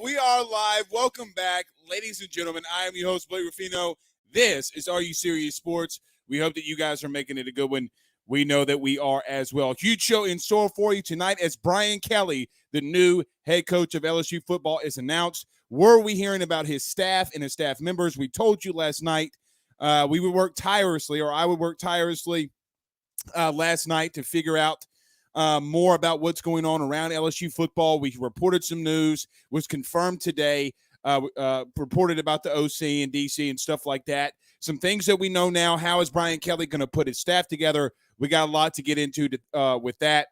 We are live. Welcome back, ladies and gentlemen. I am your host, Blake Ruffino. This is Are You Serious Sports. We hope that you guys are making it a good one. We know that we are as well. Huge show in store for you tonight as Brian Kelly, the new head coach of LSU football, is announced. Were we hearing about his staff and his staff members? We told you last night we would work tirelessly, or I would work tirelessly last night to figure out more about what's going on around LSU football. We reported some news, was confirmed today, reported about the OC and DC and stuff like that. Some things that we know now. How is Brian Kelly going to put his staff together? We got a lot to get into with that.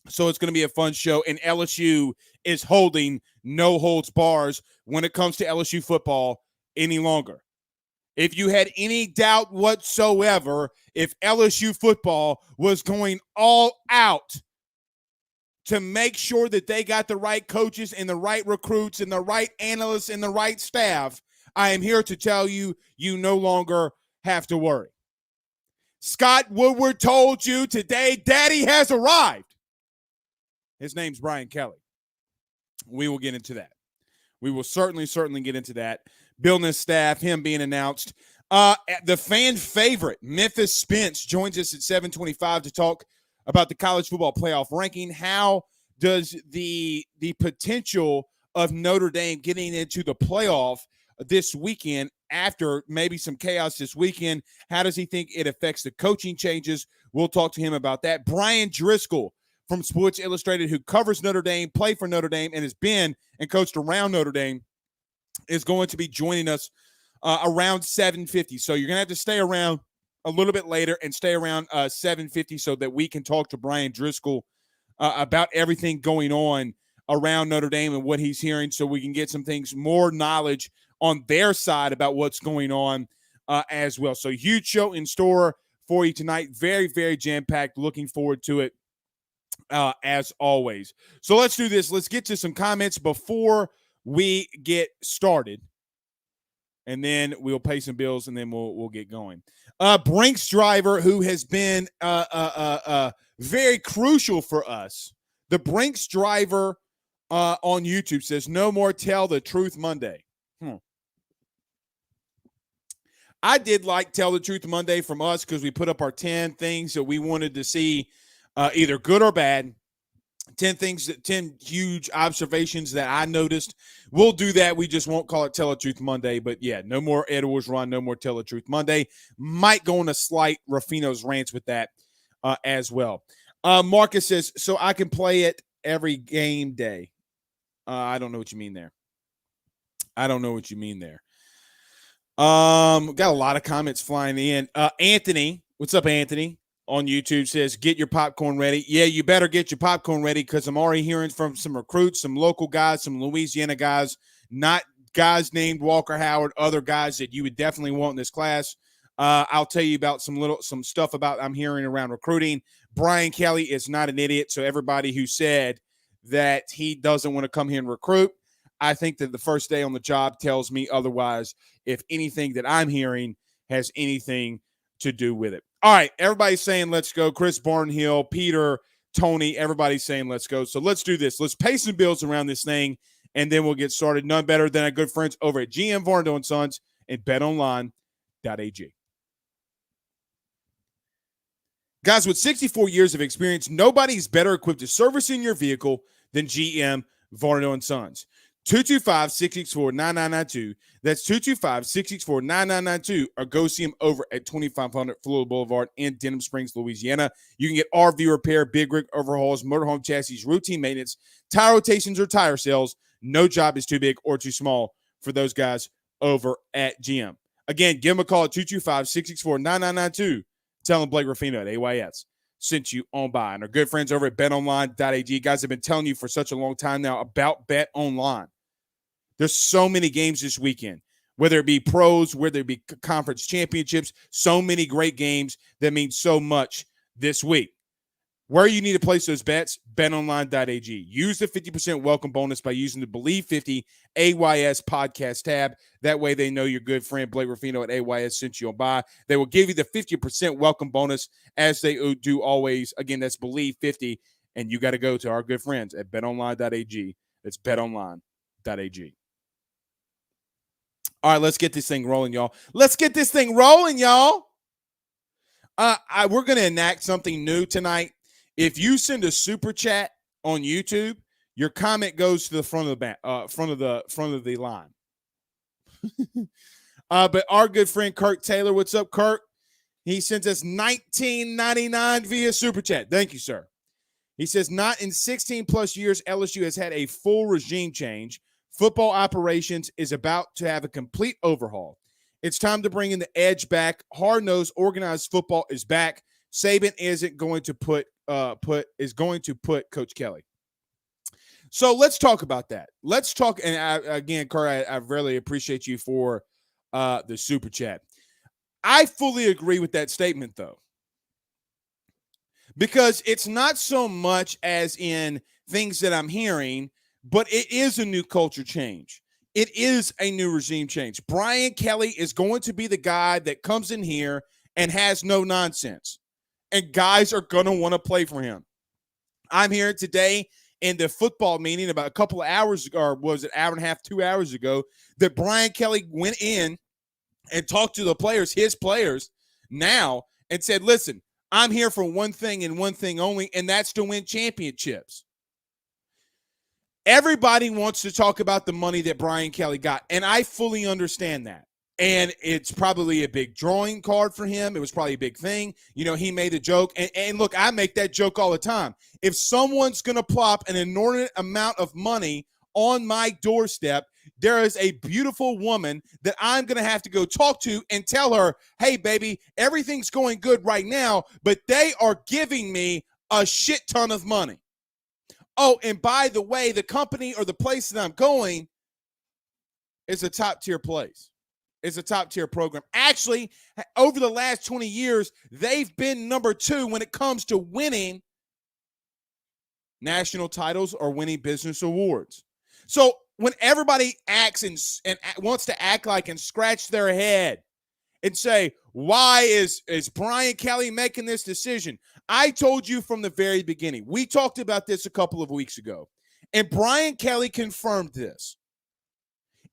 So it's going to be a fun show. And LSU is holding no holds bars when it comes to LSU football any longer. If you had any doubt whatsoever, if LSU football was going all out to make sure that they got the right coaches and the right recruits and the right analysts and the right staff, I am here to tell you, you no longer have to worry. Scott Woodward told you today, Daddy has arrived. His name's Brian Kelly. We will get into that. We will certainly get into that. Building his staff, him being announced. The fan favorite, Memphis Spence, joins us at 7:25 to talk about the college football playoff ranking. How does the potential of Notre Dame getting into the playoff this weekend, after maybe some chaos this weekend, how does he think it affects the coaching changes? We'll talk to him about that. Brian Driscoll from Sports Illustrated, who covers Notre Dame, played for Notre Dame, and has been and coached around Notre Dame, is going to be joining us around 7:50. So you're going to have to stay around a little bit later and stay around 7:50 so that we can talk to Brian Driscoll about everything going on around Notre Dame and what he's hearing, so we can get some things, more knowledge on their side about what's going on as well. So huge show in store for you tonight. Very, very jam-packed. Looking forward to it as always. So let's do this. Let's get to some comments before we get started, and then we'll pay some bills, and then we'll get going. Brinks driver, who has been very crucial for us. The Brinks driver on YouTube says, "No more Tell the Truth Monday." I did like Tell the Truth Monday from us because we put up our 10 things that we wanted to see, either good or bad. 10 huge observations that I noticed. We'll do that. We just won't call it Tell the Truth Monday. But, yeah, no more Edwards Run, no more Tell the Truth Monday. Might go on a slight Ruffino's rants with that as well. Marcus says, so I can play it every game day. I don't know what you mean there. Got a lot of comments flying in. Anthony, what's up, Anthony? On YouTube says, get your popcorn ready. Yeah, you better get your popcorn ready, because I'm already hearing from some recruits, some local guys, some Louisiana guys, not guys named Walker Howard, other guys that you would definitely want in this class. I'll tell you about some stuff about I'm hearing around recruiting. Brian Kelly is not an idiot, so everybody who said that he doesn't want to come here and recruit, I think that the first day on the job tells me otherwise, if anything that I'm hearing has anything to do with it. All right, everybody's saying let's go. Chris Barnhill, Peter, Tony, everybody's saying let's go. So let's do this. Let's pay some bills around this thing, and then we'll get started. None better than our good friends over at GM Varno & Sons and betonline.ag. Guys, with 64 years of experience, nobody's better equipped to servicing your vehicle than GM Varno & Sons. 225-664-9992. That's 225-664-9992. Or go see them over at 2500 Florida Boulevard in Denham Springs, Louisiana. You can get RV repair, big rig overhauls, motorhome chassis, routine maintenance, tire rotations, or tire sales. No job is too big or too small for those guys over at GM. Again, give them a call at 225-664-9992. Tell them Blake Ruffino at AYS sent you on by. And our good friends over at betonline.ag. Guys, have been telling you for such a long time now about BetOnline. There's so many games this weekend, whether it be pros, whether it be conference championships, so many great games that mean so much this week. Where you need to place those bets, betonline.ag. Use the 50% welcome bonus by using the Believe 50 AYS podcast tab. That way they know your good friend Blake Ruffino at AYS sent you on by. They will give you the 50% welcome bonus as they do always. Again, that's Believe 50, and you got to go to our good friends at betonline.ag. It's betonline.ag. All right, let's get this thing rolling, y'all. Let's get this thing rolling, y'all. We're going to enact something new tonight. If you send a super chat on YouTube, your comment goes to the front of the line. But our good friend Kirk Taylor, what's up, Kirk? He sends us $19.99 via super chat. Thank you, sir. He says, not in 16 plus years, LSU has had a full regime change. Football operations is about to have a complete overhaul. It's time to bring in the edge back. Hard-nosed, organized football is back. Saban isn't going to put Coach Kelly. So let's talk about that. Let's talk. And again, Carl, I really appreciate you for the super chat. I fully agree with that statement, though, because it's not so much as in things that I'm hearing, but it is a new culture change. It is a new regime change. Brian Kelly is going to be the guy that comes in here and has no nonsense, and guys are going to want to play for him. I'm here today in the football meeting about a couple of hours ago, or was it an hour and a half, 2 hours ago, that Brian Kelly went in and talked to the players, his players now, and said, listen, I'm here for one thing and one thing only, and that's to win championships. Everybody wants to talk about the money that Brian Kelly got, and I fully understand that. And it's probably a big drawing card for him. It was probably a big thing. You know, he made a joke. And look, I make that joke all the time. If someone's going to plop an inordinate amount of money on my doorstep, there is a beautiful woman that I'm going to have to go talk to and tell her, hey, baby, everything's going good right now, but they are giving me a shit ton of money. Oh, and by the way, the company or the place that I'm going is a top-tier place. It's a top-tier program. Actually, over the last 20 years, they've been number 2 when it comes to winning national titles or winning business awards. So when everybody acts and wants to act like and scratch their head and say, why is Brian Kelly making this decision? I told you from the very beginning. We talked about this a couple of weeks ago, and Brian Kelly confirmed this.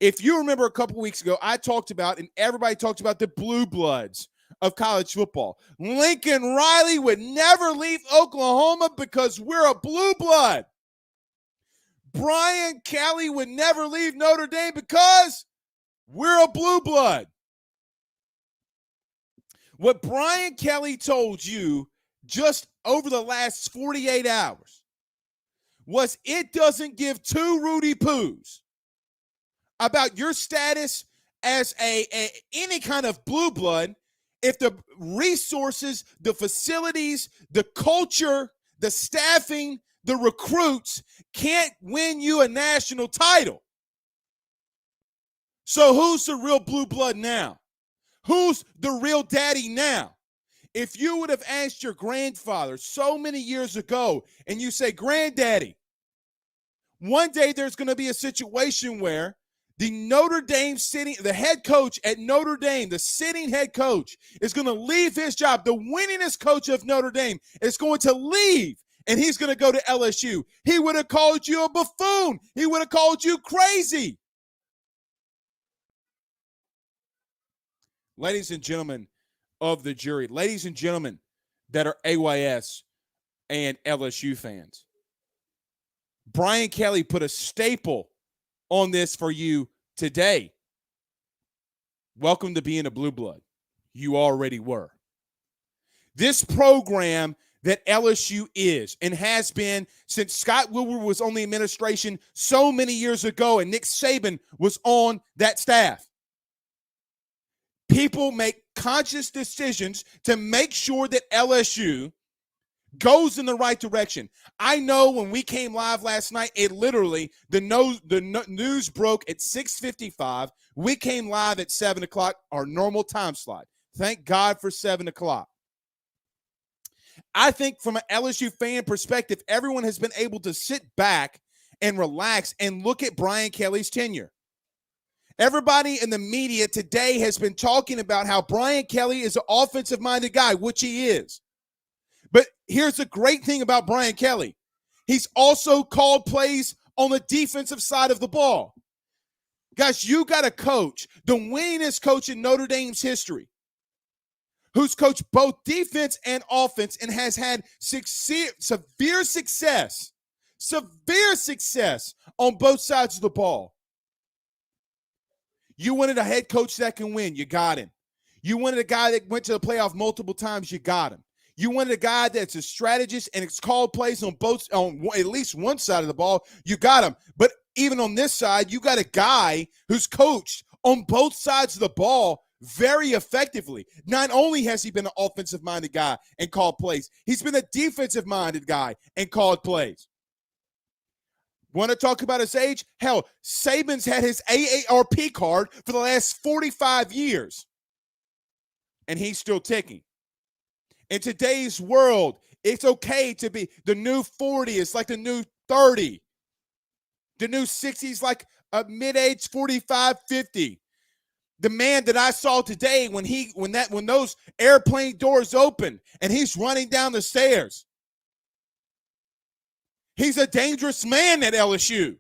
If you remember a couple of weeks ago, I talked about, and everybody talked about the blue bloods of college football. Lincoln Riley would never leave Oklahoma because we're a blue blood. Brian Kelly would never leave Notre Dame because we're a blue blood. What Brian Kelly told you just over the last 48 hours was it doesn't give two Rudy Poos about your status as any kind of blue blood if the resources, the facilities, the culture, the staffing, the recruits can't win you a national title. So who's the real blue blood now? Who's the real daddy now? If you would have asked your grandfather so many years ago and you say, Granddaddy, one day there's going to be a situation where the head coach at Notre Dame, the sitting head coach, is going to leave his job. The winningest coach of Notre Dame is going to leave, and he's going to go to LSU. He would have called you a buffoon. He would have called you crazy. Ladies and gentlemen of the jury, ladies and gentlemen that are AYS and LSU fans, Brian Kelly put a staple on this for you today. Welcome to being a blue blood. You already were. This program that LSU is and has been since Scott Woodward was on the administration so many years ago and Nick Saban was on that staff. People make conscious decisions to make sure that LSU goes in the right direction. I know when we came live last night, it literally, the news broke at 6:55. We came live at 7 o'clock, our normal time slot. Thank God for 7 o'clock. I think from an LSU fan perspective, everyone has been able to sit back and relax and look at Brian Kelly's tenure. Everybody in the media today has been talking about how Brian Kelly is an offensive-minded guy, which he is. But here's the great thing about Brian Kelly. He's also called plays on the defensive side of the ball. Guys, you got a coach, the winningest coach in Notre Dame's history, who's coached both defense and offense and has had severe success on both sides of the ball. You wanted a head coach that can win. You got him. You wanted a guy that went to the playoff multiple times. You got him. You wanted a guy that's a strategist and it's called plays on at least one side of the ball. You got him. But even on this side, you got a guy who's coached on both sides of the ball very effectively. Not only has he been an offensive-minded guy and called plays, he's been a defensive-minded guy and called plays. Want to talk about his age? Hell, Saban's had his AARP card for the last 45 years, and he's still ticking. In today's world, it's okay to be the new 40 is like the new 30. The new 60 is like a mid-age 45, 50. The man that I saw today when those airplane doors open and he's running down the stairs. He's a dangerous man at LSU.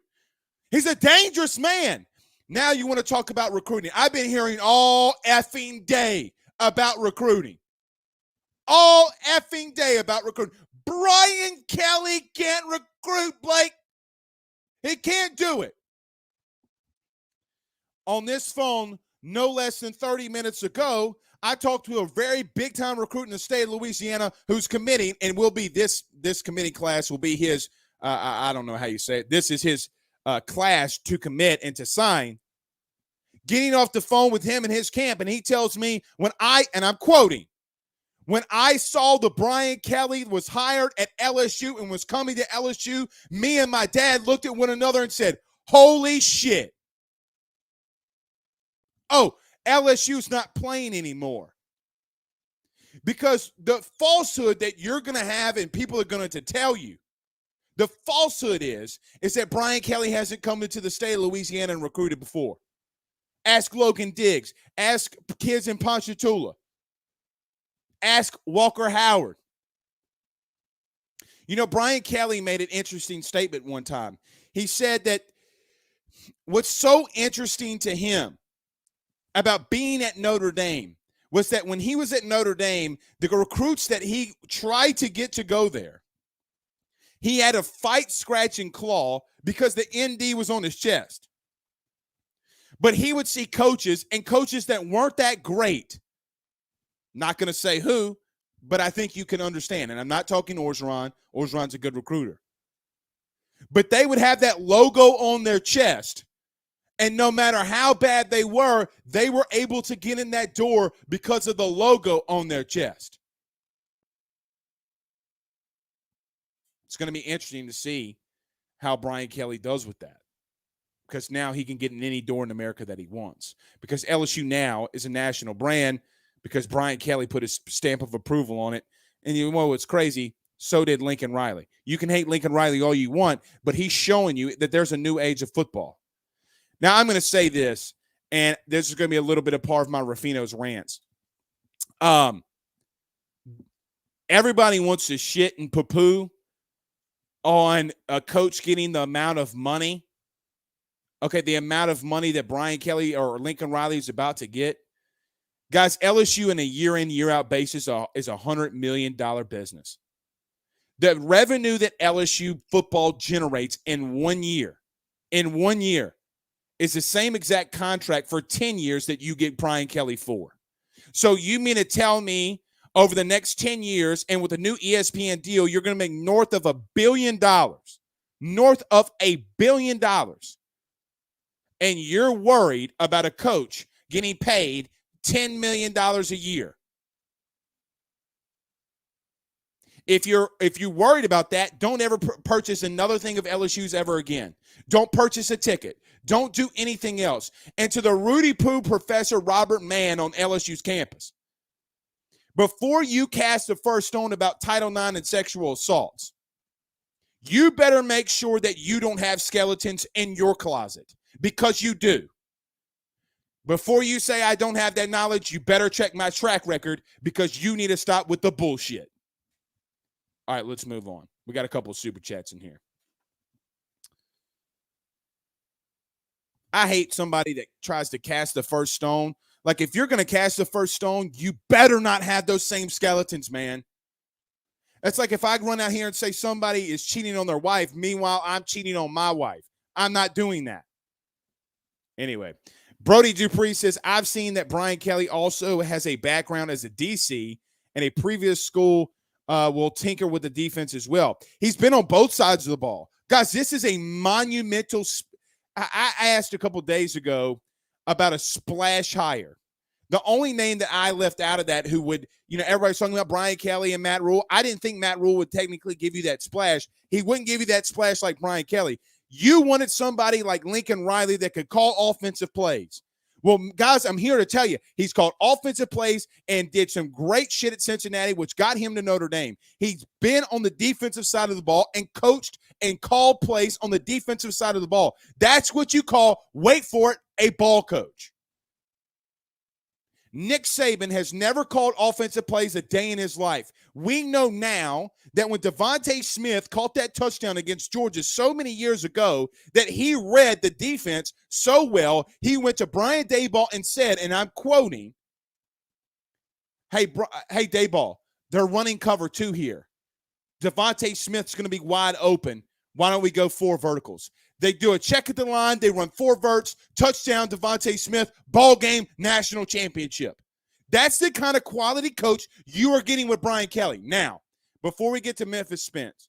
He's a dangerous man. Now you want to talk about recruiting. I've been hearing all effing day about recruiting. All effing day about recruiting. Brian Kelly can't recruit, Blake. He can't do it. On this phone, no less than 30 minutes ago, I talked to a very big-time recruit in the state of Louisiana who's committing, and will be this committing class will be his, I don't know how you say it. This is his class to commit and to sign. Getting off the phone with him in his camp, and he tells me and I'm quoting, when I saw the Brian Kelly was hired at LSU and was coming to LSU, me and my dad looked at one another and said, holy shit. Oh, LSU's not playing anymore. Because the falsehood that you're going to have and people are going to tell you, the falsehood is that Brian Kelly hasn't come into the state of Louisiana and recruited before. Ask Logan Diggs. Ask kids in Ponchatoula. Ask Walker Howard. You know, Brian Kelly made an interesting statement one time. He said that what's so interesting to him about being at Notre Dame was that when he was at Notre Dame, the recruits that he tried to get to go there, he had to fight, scratch, and claw because the ND was on his chest. But he would see coaches that weren't that great. Not going to say who, but I think you can understand. And I'm not talking Orgeron. Orgeron's a good recruiter. But they would have that logo on their chest. And no matter how bad they were able to get in that door because of the logo on their chest. It's going to be interesting to see how Brian Kelly does with that. Because now he can get in any door in America that he wants. Because LSU now is a national brand because Brian Kelly put his stamp of approval on it. And you know what's crazy? So did Lincoln Riley. You can hate Lincoln Riley all you want, but he's showing you that there's a new age of football. Now, I'm going to say this, and this is going to be a little bit of part of my Rufino's rants. Everybody wants to shit and poo-poo on a coach getting the amount of money. Okay, the amount of money that Brian Kelly or Lincoln Riley is about to get. Guys, LSU in a year-in, year-out basis is a $100 million business. The revenue that LSU football generates in 1 year, is the same exact contract for 10 years that you get Brian Kelly for. So you mean to tell me over the next 10 years and with a new ESPN deal, you're going to make north of $1 billion. North of $1 billion. And you're worried about a coach getting paid $10 million a year. If you're worried about that, don't ever purchase another thing of LSU's ever again. Don't purchase a ticket. Don't do anything else. And to the Rudy Poo Professor Robert Mann on LSU's campus, before you cast the first stone about Title IX and sexual assaults, you better make sure that you don't have skeletons in your closet, because you do. Before you say I don't have that knowledge, you better check my track record, because you need to stop with the bullshit. All right, let's move on. We got a couple of super chats in here. I hate somebody that tries to cast the first stone. Like, if you're going to cast the first stone, you better not have those same skeletons, man. That's like if I run out here and say somebody is cheating on their wife, meanwhile, I'm cheating on my wife. I'm not doing that. Anyway, Brody Dupree says, I've seen that Brian Kelly also has a background as a DC, and a previous school will tinker with the defense as well. He's been on both sides of the ball. Guys, this is a monumental I asked a couple days ago about a splash hire. The only name that I left out of that who would, everybody's talking about Brian Kelly and Matt Rule. I didn't think Matt Rule would technically give you that splash. He wouldn't give you that splash like Brian Kelly. You wanted somebody like Lincoln Riley that could call offensive plays. Well, guys, I'm here to tell you, he's called offensive plays and did some great shit at Cincinnati, which got him to Notre Dame. He's been on the defensive side of the ball and coached and called plays on the defensive side of the ball. That's what you call, wait for it, a ball coach. Nick Saban has never called offensive plays a day in his life. We know now that when Devontae Smith caught that touchdown against Georgia so many years ago, that he read the defense so well, he went to Brian Daboll and said, and I'm quoting, hey, Daboll, they're running cover 2 here. Devontae Smith's going to be wide open. Why don't we go 4 verticals? They do a check at the line. They run 4 verts, touchdown, Devontae Smith, ball game, national championship. That's the kind of quality coach you are getting with Brian Kelly. Now, before we get to Memphis Spence,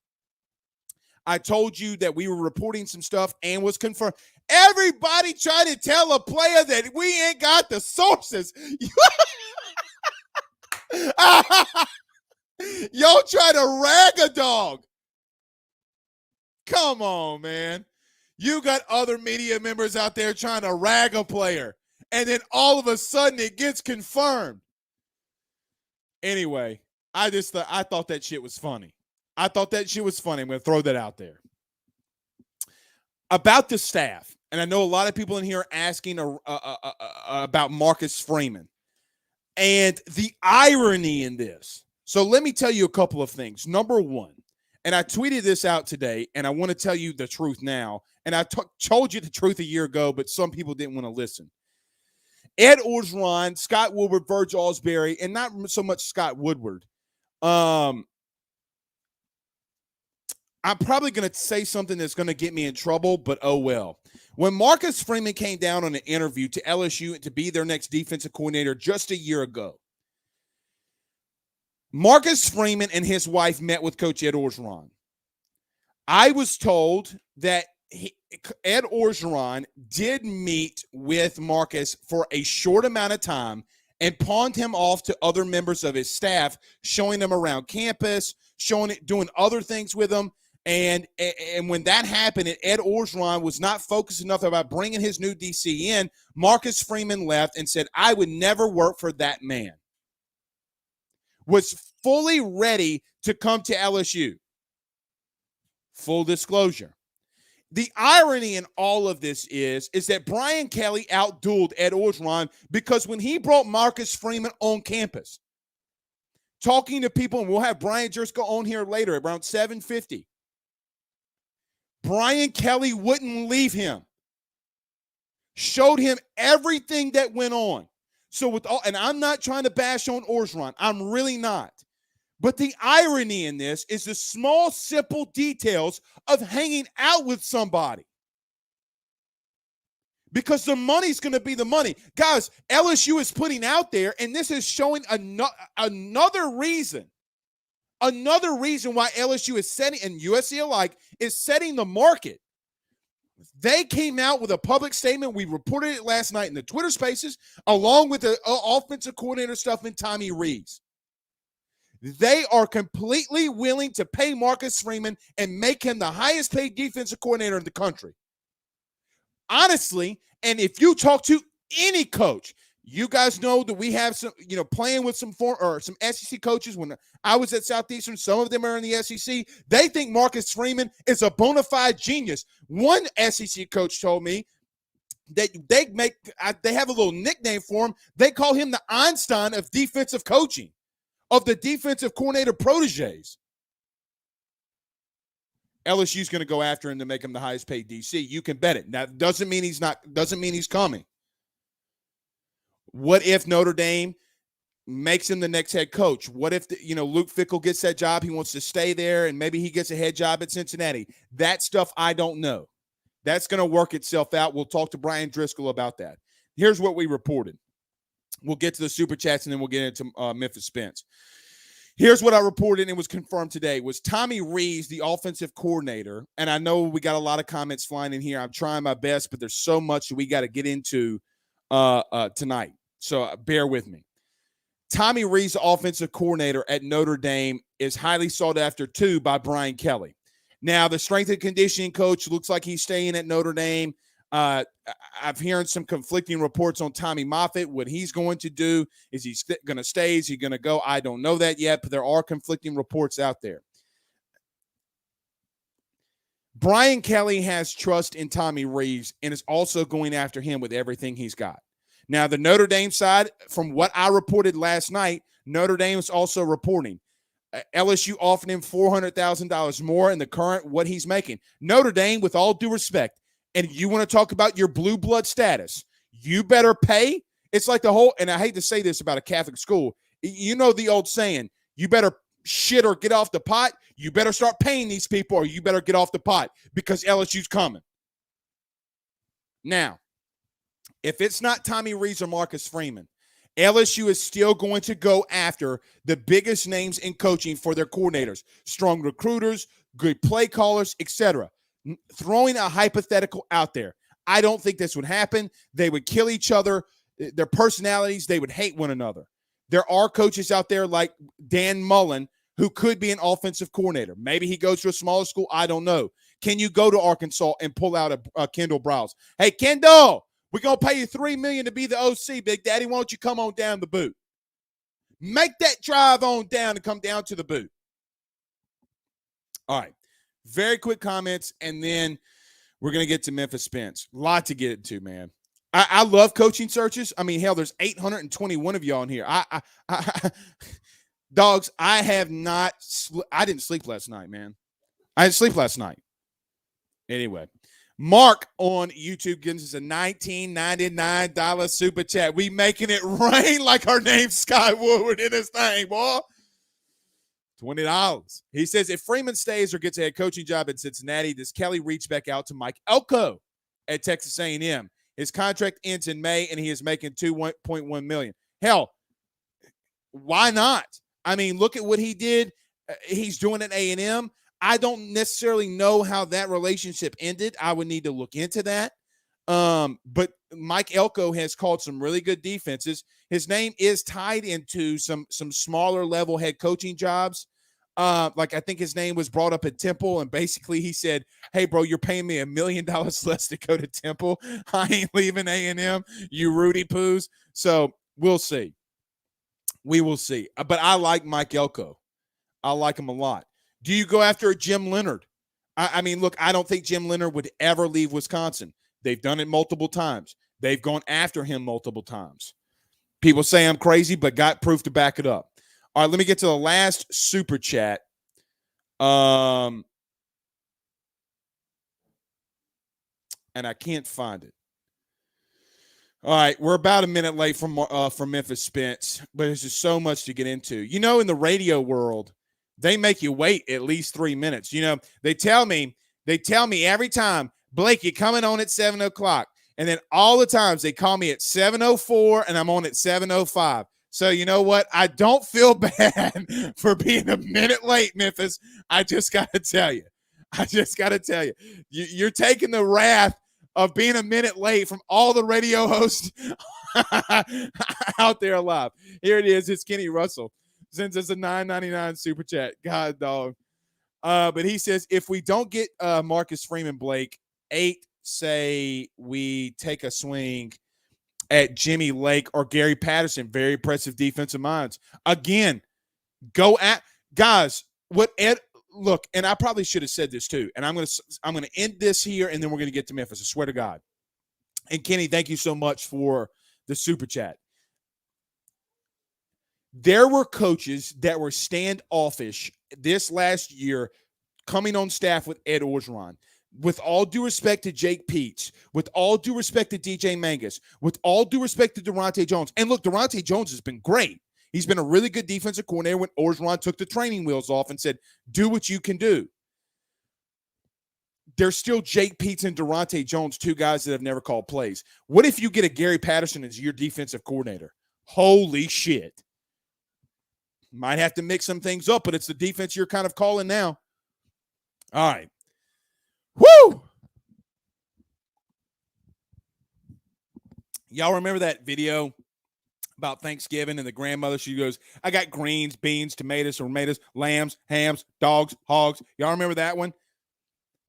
I told you that we were reporting some stuff and was confirmed. Everybody trying to tell a player that we ain't got the sources. Y'all try to rag a dog. Come on, man. You got other media members out there trying to rag a player, and then all of a sudden it gets confirmed. Anyway, I thought that shit was funny. I'm going to throw that out there. About the staff, and I know a lot of people in here are asking about Marcus Freeman and the irony in this. So let me tell you a couple of things. Number one, and I tweeted this out today, and I want to tell you the truth now. And I told you the truth a year ago, but some people didn't want to listen. Ed Orgeron, Scott Woodward, Verge Alsbury, and not so much Scott Woodward. I'm probably going to say something that's going to get me in trouble, but oh well. When Marcus Freeman came down on an interview to LSU to be their next defensive coordinator just a year ago, Marcus Freeman and his wife met with Coach Ed Orgeron. I was told that Ed Orgeron did meet with Marcus for a short amount of time and pawned him off to other members of his staff, showing him around campus, doing other things with him. And when that happened, and Ed Orgeron was not focused enough about bringing his new DC in, Marcus Freeman left and said, I would never work for that man. Was fully ready to come to LSU. Full disclosure. The irony in all of this is that Brian Kelly outdueled Ed Orgeron, because when he brought Marcus Freeman on campus, talking to people, and we'll have Brian Driscoll on here later around 7:50, Brian Kelly wouldn't leave him. Showed him everything that went on. So and I'm not trying to bash on Orgeron. I'm really not. But the irony in this is the small, simple details of hanging out with somebody. Because the money's going to be the money. Guys, LSU is putting out there, and this is showing another reason why LSU is setting, and USC alike, is setting the market. They came out with a public statement. We reported it last night in the Twitter Spaces, along with the offensive coordinator stuff in Tommy Rees. They are completely willing to pay Marcus Freeman and make him the highest paid defensive coordinator in the country. Honestly, and if you talk to any coach, you guys know that we have some, playing with some SEC coaches. When I was at Southeastern, some of them are in the SEC. They think Marcus Freeman is a bona fide genius. One SEC coach told me that they have a little nickname for him. They call him the Einstein of defensive coaching, of the defensive coordinator proteges. LSU's going to go after him to make him the highest paid DC. You can bet it. Now, doesn't mean he's coming. What if Notre Dame makes him the next head coach? What if Luke Fickell gets that job? He wants to stay there, and maybe he gets a head job at Cincinnati. That stuff I don't know. That's going to work itself out. We'll talk to Brian Driscoll about that. Here's what we reported. We'll get to the super chats, and then we'll get into Memphis Spence. Here's what I reported, and it was confirmed today, was Tommy Rees, the offensive coordinator, and I know we got a lot of comments flying in here. I'm trying my best, but there's so much we got to get into tonight, so bear with me. Tommy Rees, the offensive coordinator at Notre Dame, is highly sought after, too, by Brian Kelly. Now, the strength and conditioning coach looks like he's staying at Notre Dame. I've hearing some conflicting reports on Tommy Moffitt, what he's going to do. Is he going to stay? Is he going to go? I don't know that yet, but there are conflicting reports out there. Brian Kelly has trust in Tommy Rees and is also going after him with everything he's got. Now, the Notre Dame side, from what I reported last night, Notre Dame is also reporting LSU offering him $400,000 more in the current what he's making. Notre Dame, with all due respect, and you want to talk about your blue blood status, you better pay. It's like the whole, and I hate to say this about a Catholic school, you know the old saying, you better shit or get off the pot. You better start paying these people or you better get off the pot because LSU's coming. Now, if it's not Tommy Rees or Marcus Freeman, LSU is still going to go after the biggest names in coaching for their coordinators, strong recruiters, good play callers, etc. Throwing a hypothetical out there. I don't think this would happen. They would kill each other. Their personalities, they would hate one another. There are coaches out there like Dan Mullen who could be an offensive coordinator. Maybe he goes to a smaller school. I don't know. Can you go to Arkansas and pull out a Kendall Browse? Hey, Kendall, we're going to pay you $3 million to be the OC, Big Daddy. Why don't you come on down the boot? Make that drive on down and come down to the boot. All right. Very quick comments, and then we're going to get to Memphis Spence. A lot to get into, man. I love coaching searches. I mean, hell, there's 821 of y'all in here. Dogs, I didn't sleep last night, man. I didn't sleep last night. Anyway, Mark on YouTube gives us a $19.99 super chat. We making it rain like our name's Sky Woodward in this thing, boy. $20. He says, if Freeman stays or gets a head coaching job in Cincinnati, does Kelly reach back out to Mike Elko at Texas A&M? His contract ends in May, and he is making $2.1 million. Hell, why not? I mean, look at what he did. He's doing at A&M. I don't necessarily know how that relationship ended. I would need to look into that. But Mike Elko has called some really good defenses. His name is tied into some smaller level head coaching jobs. Like I think his name was brought up at Temple, and basically he said, hey, bro, you're paying me $1 million less to go to Temple. I ain't leaving A&M, you Rudy Poos. So we'll see. We will see. But I like Mike Elko. I like him a lot. Do you go after Jim Leonard? I mean, look, I don't think Jim Leonard would ever leave Wisconsin. They've done it multiple times. They've gone after him multiple times. People say I'm crazy, but got proof to back it up. All right, let me get to the last super chat. And I can't find it. All right, we're about a minute late from Memphis Spence, but there's just so much to get into. You know, in the radio world, they make you wait at least 3 minutes. You know, they tell me every time, Blake, you're coming on at 7 o'clock. And then all the times they call me at 7:04 and I'm on at 7:05. So you know what? I don't feel bad for being a minute late, Memphis. I just got to tell you. You're taking the wrath of being a minute late from all the radio hosts out there alive. Here it is. It's Kenny Russell. Sends us a $9.99 super chat. God, dog. But he says, if we don't get Marcus Freeman, Blake, 8 say we take a swing at Jimmy Lake or Gary Patterson. Very impressive defensive minds. Again, go at guys. Look, and I probably should have said this too. And I'm gonna end this here, and then we're gonna get to Memphis. I swear to God. And Kenny, thank you so much for the super chat. There were coaches that were standoffish this last year coming on staff with Ed Orgeron. With all due respect to Jake Peets, with all due respect to DJ Mangus, with all due respect to Durante Jones. And look, Durante Jones has been great. He's been a really good defensive coordinator when Orgeron took the training wheels off and said, do what you can do. There's still Jake Peets and Durante Jones, two guys that have never called plays. What if you get a Gary Patterson as your defensive coordinator? Holy shit. Might have to mix some things up, but it's the defense you're kind of calling now. All right. Woo! Y'all remember that video about Thanksgiving and the grandmother? She goes, I got greens, beans, tomatoes, lambs, hams, dogs, hogs. Y'all remember that one?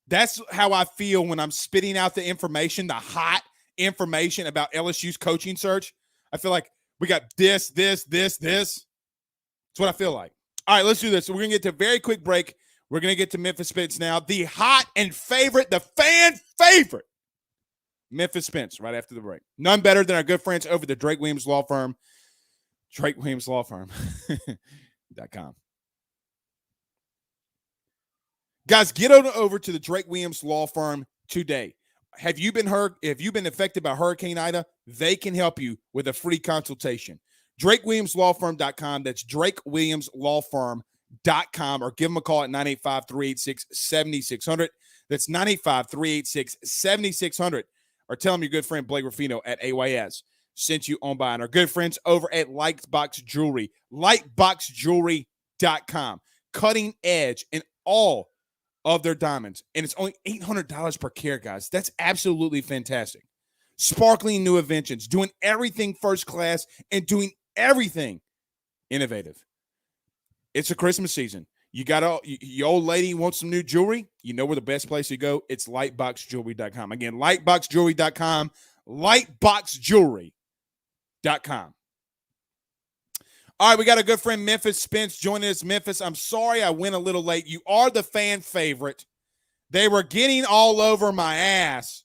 That's how I feel when I'm spitting out the information, the hot information about LSU's coaching search. I feel like we got this. That's what I feel like. All right, let's do this. So we're going to get to a very quick break. We're going to get to Memphis Spence now. The hot and favorite, the fan favorite, Memphis Spence, right after the break. None better than our good friends over the Drake Williams Law Firm, DrakeWilliamsLawFirm.com. Guys, get over to the Drake Williams Law Firm today. Have you been affected by Hurricane Ida? They can help you with a free consultation. DrakeWilliamsLawFirm.com. That's DrakeWilliamsLawFirm.com, or give them a call at 985-386-7600. That's 985-386-7600. Or tell them your good friend Blake Ruffino at AYS sent you on by. And our good friends over at Lightbox Jewelry, lightboxjewelry.com. Cutting edge in all of their diamonds. And it's only $800 per carat, guys. That's absolutely fantastic. Sparkling new inventions, doing everything first class and doing everything innovative. It's a Christmas season. You got your old lady wants some new jewelry. You know where the best place to go? It's lightboxjewelry.com. Again, lightboxjewelry.com, lightboxjewelry.com. All right, we got a good friend, Memphis Spence, joining us. Memphis, I'm sorry I went a little late. You are the fan favorite. They were getting all over my ass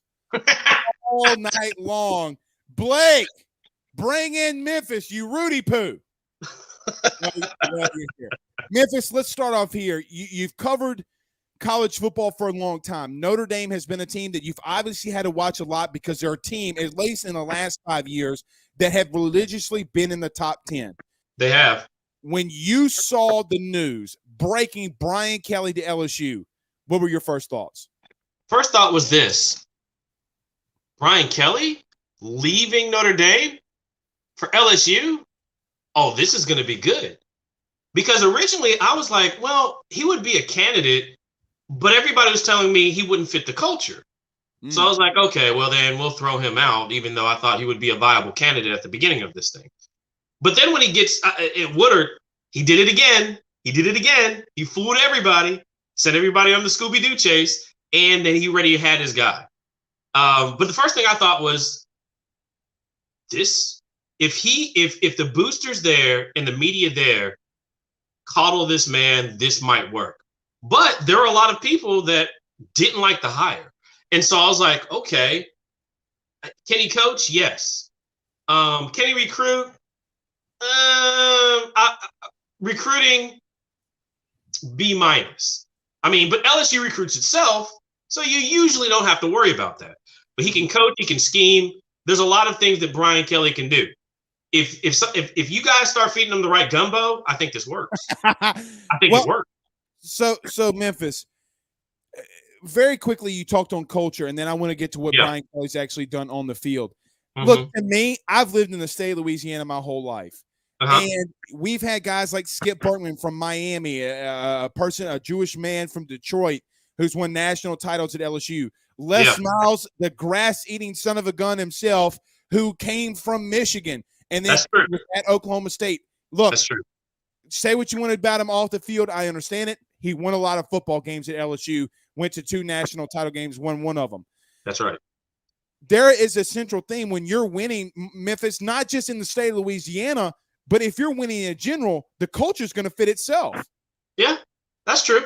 all night long. Blake, bring in Memphis, you Rudy Poo. Memphis, let's start off here. You've covered college football for a long time. Notre Dame has been a team that you've obviously had to watch a lot because they're a team, at least in the last 5 years, that have religiously been in the top 10. They have. When you saw the news breaking Brian Kelly to LSU, what were your first thoughts? First thought was this. Brian Kelly leaving Notre Dame for LSU? Oh, this is going to be good. Because originally I was like, well, he would be a candidate, but everybody was telling me he wouldn't fit the culture. So I was like, okay, well, then we'll throw him out, even though I thought he would be a viable candidate at the beginning of this thing. But then when he gets at Woodard, he did it again. He fooled everybody, sent everybody on the Scooby-Doo chase, and then he already had his guy. But the first thing I thought was this: if the boosters there and the media there coddle this man, this might work. But there are a lot of people that didn't like the hire. And so I was like, okay, can he coach? Yes. Can he recruit? Recruiting B-. I mean, but LSU recruits itself, so you usually don't have to worry about that. But he can coach, he can scheme. There's a lot of things that Brian Kelly can do. If you guys start feeding him the right gumbo, I think this works. I think it works. So Memphis, very quickly you talked on culture, and then I want to get to what Brian Kelly's actually done on the field. Look, to me, I've lived in the state of Louisiana my whole life. And we've had guys like Skip Bertman from Miami, a Jewish man from Detroit who's won national titles at LSU. Les Miles, the grass-eating son of a gun himself, who came from Michigan and then was at Oklahoma State. Look, that's true. Say what you want about him off the field. I understand it. He won a lot of football games at LSU, went to 2 national title games, won one of them. That's right. There is a central theme when you're winning, Memphis, not just in the state of Louisiana, but if you're winning in general, the culture is going to fit itself. Yeah, that's true.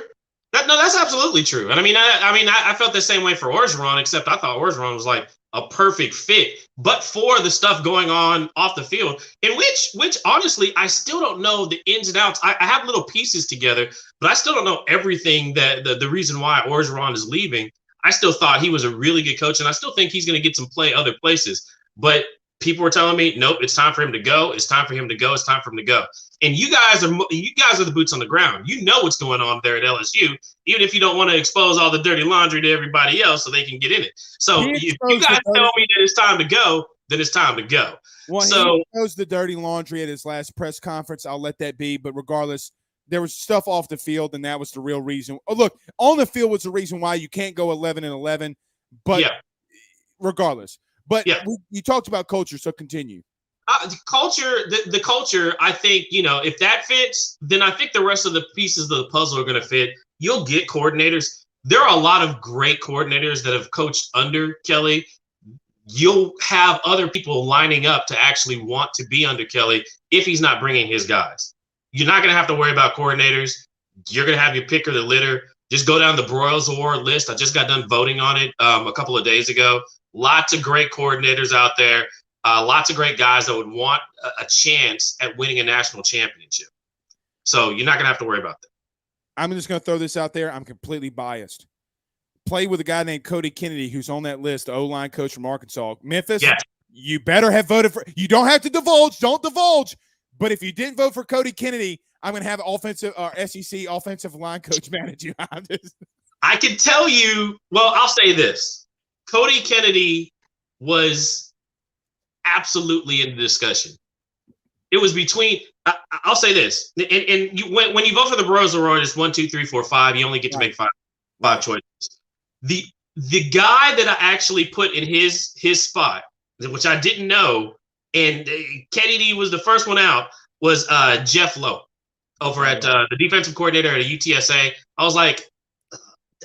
That's absolutely true. And I felt the same way for Orgeron, except I thought Orgeron was like a perfect fit, but for the stuff going on off the field, in which honestly, I still don't know the ins and outs. I have little pieces together, but I still don't know everything that the reason why Orgeron is leaving. I still thought he was a really good coach, and I still think he's going to get some play other places. But people were telling me, nope, it's time for him to go. It's time for him to go. It's time for him to go. And you guys are the boots on the ground. You know what's going on there at LSU, even if you don't want to expose all the dirty laundry to everybody else so they can get in it. So if you guys tell me that it's time to go, then it's time to go. Well, so he exposed the dirty laundry at his last press conference. I'll let that be. But regardless, there was stuff off the field, and that was the real reason. Oh, look, on the field was the reason why you can't go 11-11. But regardless. But you talked about culture, so continue. The culture, I think, if that fits, then I think the rest of the pieces of the puzzle are going to fit. You'll get coordinators. There are a lot of great coordinators that have coached under Kelly. You'll have other people lining up to actually want to be under Kelly if he's not bringing his guys. You're not going to have to worry about coordinators. You're going to have your pick or the litter. Just go down the Broyles Award list. I just got done voting on it a couple of days ago. Lots of great coordinators out there. Lots of great guys that would want a chance at winning a national championship. So you're not going to have to worry about that. I'm just going to throw this out there. I'm completely biased. Play with a guy named Cody Kennedy, who's on that list, the O-line coach from Arkansas. Memphis, you better have voted for – you don't have to divulge. Don't divulge. But if you didn't vote for Cody Kennedy, I'm going to have SEC offensive line coach manage you. I can tell you – well, I'll say this. Cody Kennedy was absolutely in the discussion. It was between I'll say this, and you, when you vote for the Broyles Award, it's 1, 2, 3, 4, 5. You only get to make five choices. The guy that I actually put in his spot, which I didn't know, and Kennedy was the first one out, was Jeff Lowe over at the defensive coordinator at UTSA. I was like,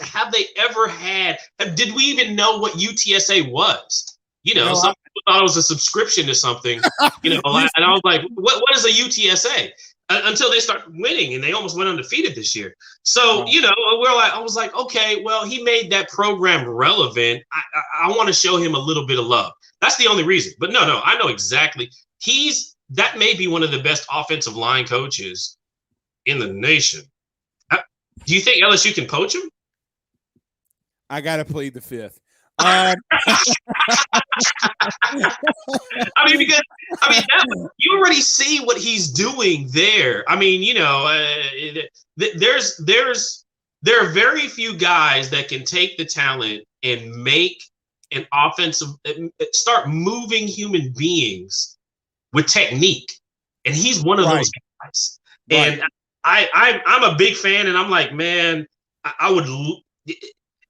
have they ever had? Did we even know what UTSA was? Some people thought it was a subscription to something, and I was like, what is a UTSA? Until they start winning, and they almost went undefeated this year. So, I was like, okay, well, he made that program relevant. I want to show him a little bit of love. That's the only reason. But no, I know exactly. That may be one of the best offensive line coaches in the nation. Do you think LSU can poach him? I got to plead the fifth. You already see what he's doing there. There are very few guys that can take the talent and make an offensive, start moving human beings with technique, and he's one of those guys. And I'm a big fan, and I'm like, man, I would.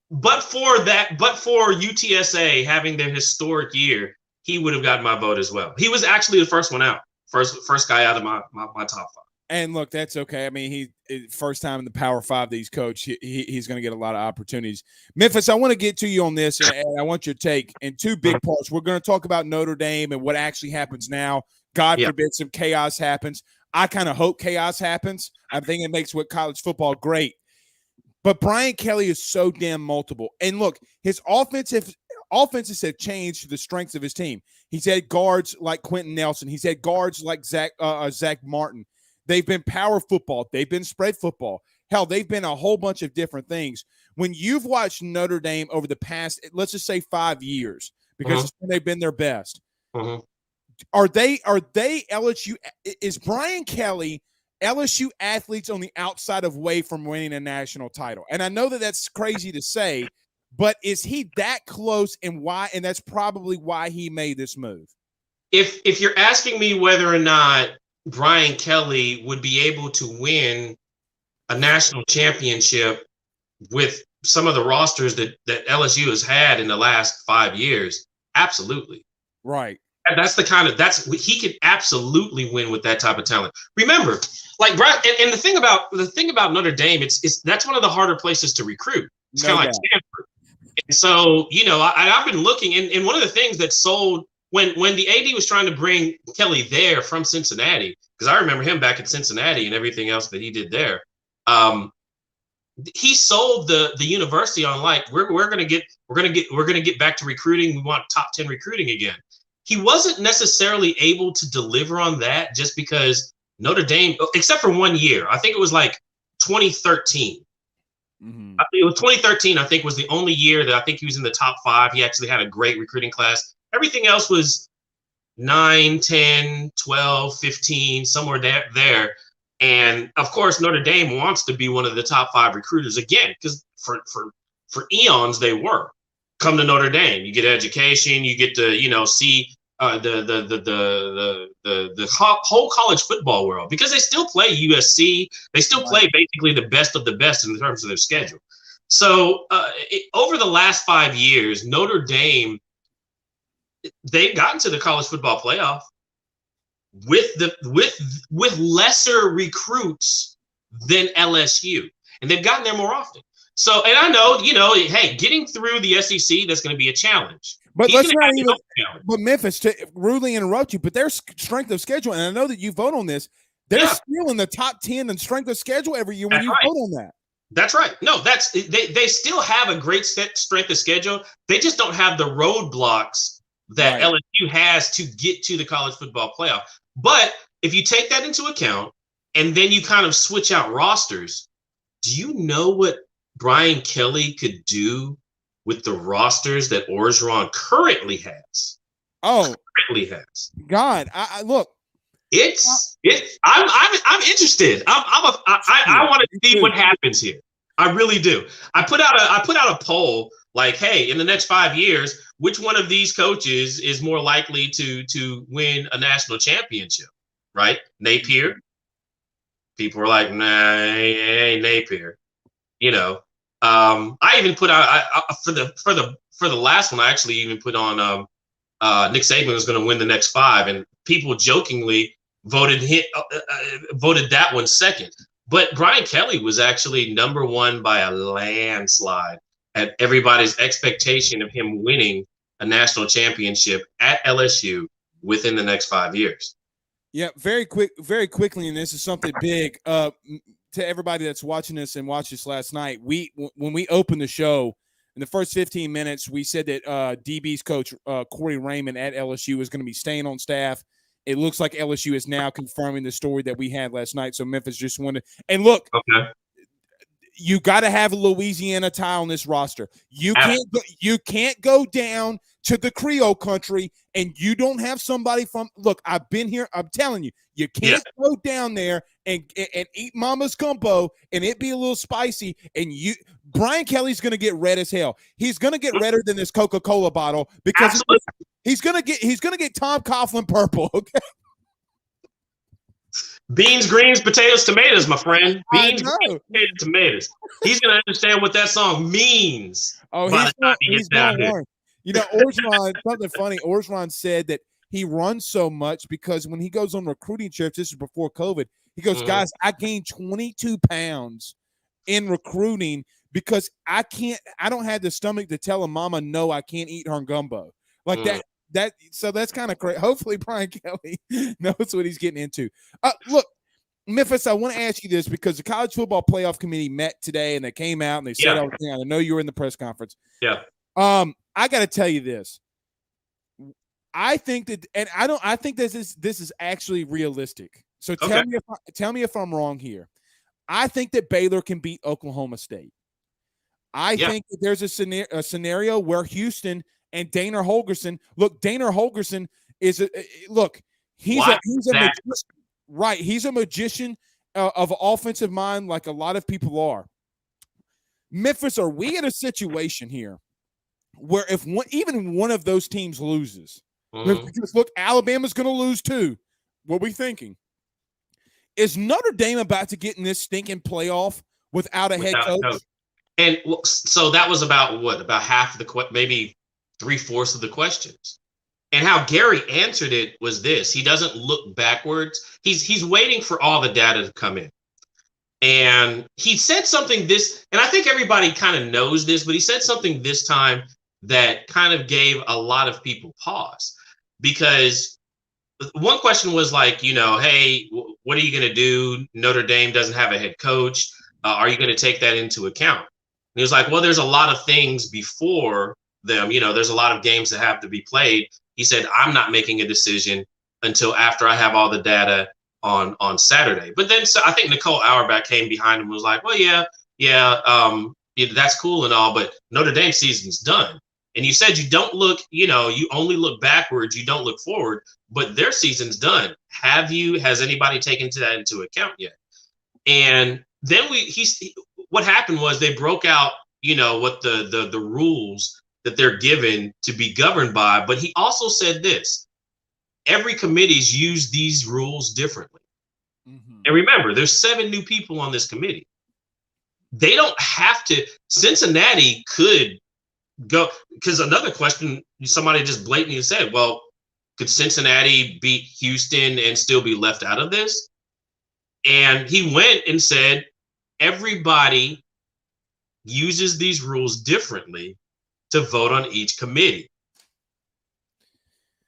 But for UTSA having their historic year, he would have gotten my vote as well. He was actually the first one out, first guy out of my top five. And look, that's okay. I mean, he first time in the Power Five that he's coached, he's going to get a lot of opportunities. Memphis, I want to get to you on this, and I want your take in two big parts. We're going to talk about Notre Dame and what actually happens now. God forbid some chaos happens. I kind of hope chaos happens. I think it makes what college football great. But Brian Kelly is so damn multiple. And look, his offenses have changed to the strengths of his team. He's had guards like Quentin Nelson. He's had guards like Zach Martin. They've been power football. They've been spread football. Hell, they've been a whole bunch of different things. When you've watched Notre Dame over the past, let's just say 5 years, because they've been their best, are they LSU? Is Brian Kelly LSU athletes on the outside of way from winning a national title? And I know that that's crazy to say, but is he that close, and why? And that's probably why he made this move. If you're asking me whether or not Brian Kelly would be able to win a national championship with some of the rosters that LSU has had in the last 5 years, absolutely. Right. He could absolutely win with that type of talent. Remember, like Brian, and the thing about Notre Dame, that's one of the harder places to recruit. It's kind of like Stanford. And so, I've been looking, and one of the things that sold when the AD was trying to bring Kelly there from Cincinnati, because I remember him back at Cincinnati and everything else that he did there. he sold the university on like we're gonna get back to recruiting. We want top 10 recruiting again. He wasn't necessarily able to deliver on that just because Notre Dame, except for 1 year, I think it was like 2013. Mm-hmm. It was 2013, I think, was the only year that I think he was in the top 5. He actually had a great recruiting class. Everything else was 9, 10, 12, 15, somewhere there. And of course, Notre Dame wants to be one of the top 5 recruiters again, because for eons they were. Come to Notre Dame, you get education, you get to see the whole college football world, because they still play USC, they still play basically the best of the best in terms of their schedule. So over the last 5 years, Notre Dame, they've gotten to the college football playoff with lesser recruits than LSU, and they've gotten there more often. So, and I know, hey, getting through the SEC, that's going to be a challenge. But let's not even. But Memphis, to rudely interrupt you, but their strength of schedule, and I know that you vote on this, they're still in the top 10 in strength of schedule every year when you vote on that. That's right. No, they still have a great strength of schedule. They just don't have the roadblocks that LSU has to get to the college football playoff. But if you take that into account and then you kind of switch out rosters, do you know what Brian Kelly could do with the rosters that Orgeron currently has? God, I look. I'm interested. I want to see what happens here. I really do. I put out a poll like, hey, in the next 5 years, which one of these coaches is more likely to win a national championship? Right? Napier. People were like, nah, ain't Napier. I even put out for the last one. I actually even put on Nick Saban was going to win the next 5, and people jokingly voted that one second. But Brian Kelly was actually number 1 by a landslide at everybody's expectation of him winning a national championship at LSU within the next 5 years. Yeah, very quickly, and this is something big. To everybody that's watching this and watched this last night, when we opened the show, in the first 15 minutes, we said that DB's coach, Corey Raymond at LSU, is going to be staying on staff. It looks like LSU is now confirming the story that we had last night. So Memphis just wanted – and look, you got to have a Louisiana tie on this roster. You can't go down to the Creole country and you don't have somebody from – look, I've been here. I'm telling you, you can't go down there and eat mama's gumbo and it be a little spicy. And Brian Kelly's going to get red as hell. He's going to get redder than this Coca-Cola bottle because he's going to get Tom Coughlin purple. Okay. Beans, greens, potatoes, tomatoes, my friend. Beans, greens, potatoes, tomatoes. He's going to understand what that song means. Oh, he's going to learn. Orgeron, something funny. Orgeron said that he runs so much because when he goes on recruiting trips, this is before COVID, he goes, guys, I gained 22 pounds in recruiting because I don't have the stomach to tell a mama, no, I can't eat her gumbo. Like that. So that's kind of crazy. Hopefully Brian Kelly knows what he's getting into. Look, Memphis, I want to ask you this because the College Football Playoff Committee met today and they came out and they said everything. I know you were in the press conference. Yeah. I got to tell you this. I think that, and I think this is actually realistic. So tell me if I'm wrong here. I think that Baylor can beat Oklahoma State. I think that there's a scenario where Houston and Dana Holgorsen. Look, Dana Holgorsen is he's a magician, right? He's a magician of offensive mind, like a lot of people are. Memphis, are we in a situation here where if even one of those teams loses, because look, Alabama's going to lose too. What we thinking? Is Notre Dame about to get in this stinking playoff without a head coach? And so that was about half of the maybe 3/4 of the questions. And how Gary answered it was this: he doesn't look backwards. He's waiting for all the data to come in. And he said something and I think everybody kind of knows this, but he said something this time that kind of gave a lot of people pause, because one question was like, hey, what are you going to do? Notre Dame doesn't have a head coach. Are you going to take that into account? And he was like, well, there's a lot of things before them. There's a lot of games that have to be played. He said, I'm not making a decision until after I have all the data on Saturday. But then I think Nicole Auerbach came behind him and was like, well, yeah, that's cool and all, but Notre Dame season's done. And you said you don't look, you only look backwards, you don't look forward, but their season's done. Has anybody taken that into account yet? And then what happened was they broke out, what the rules that they're given to be governed by. But he also said this: every committee's used these rules differently. Mm-hmm. And remember, there's 7 new people on this committee. They don't have to. Cincinnati could go, because another question somebody just blatantly said, well, could Cincinnati beat Houston and still be left out of this? And he went and said, everybody uses these rules differently to vote on each committee.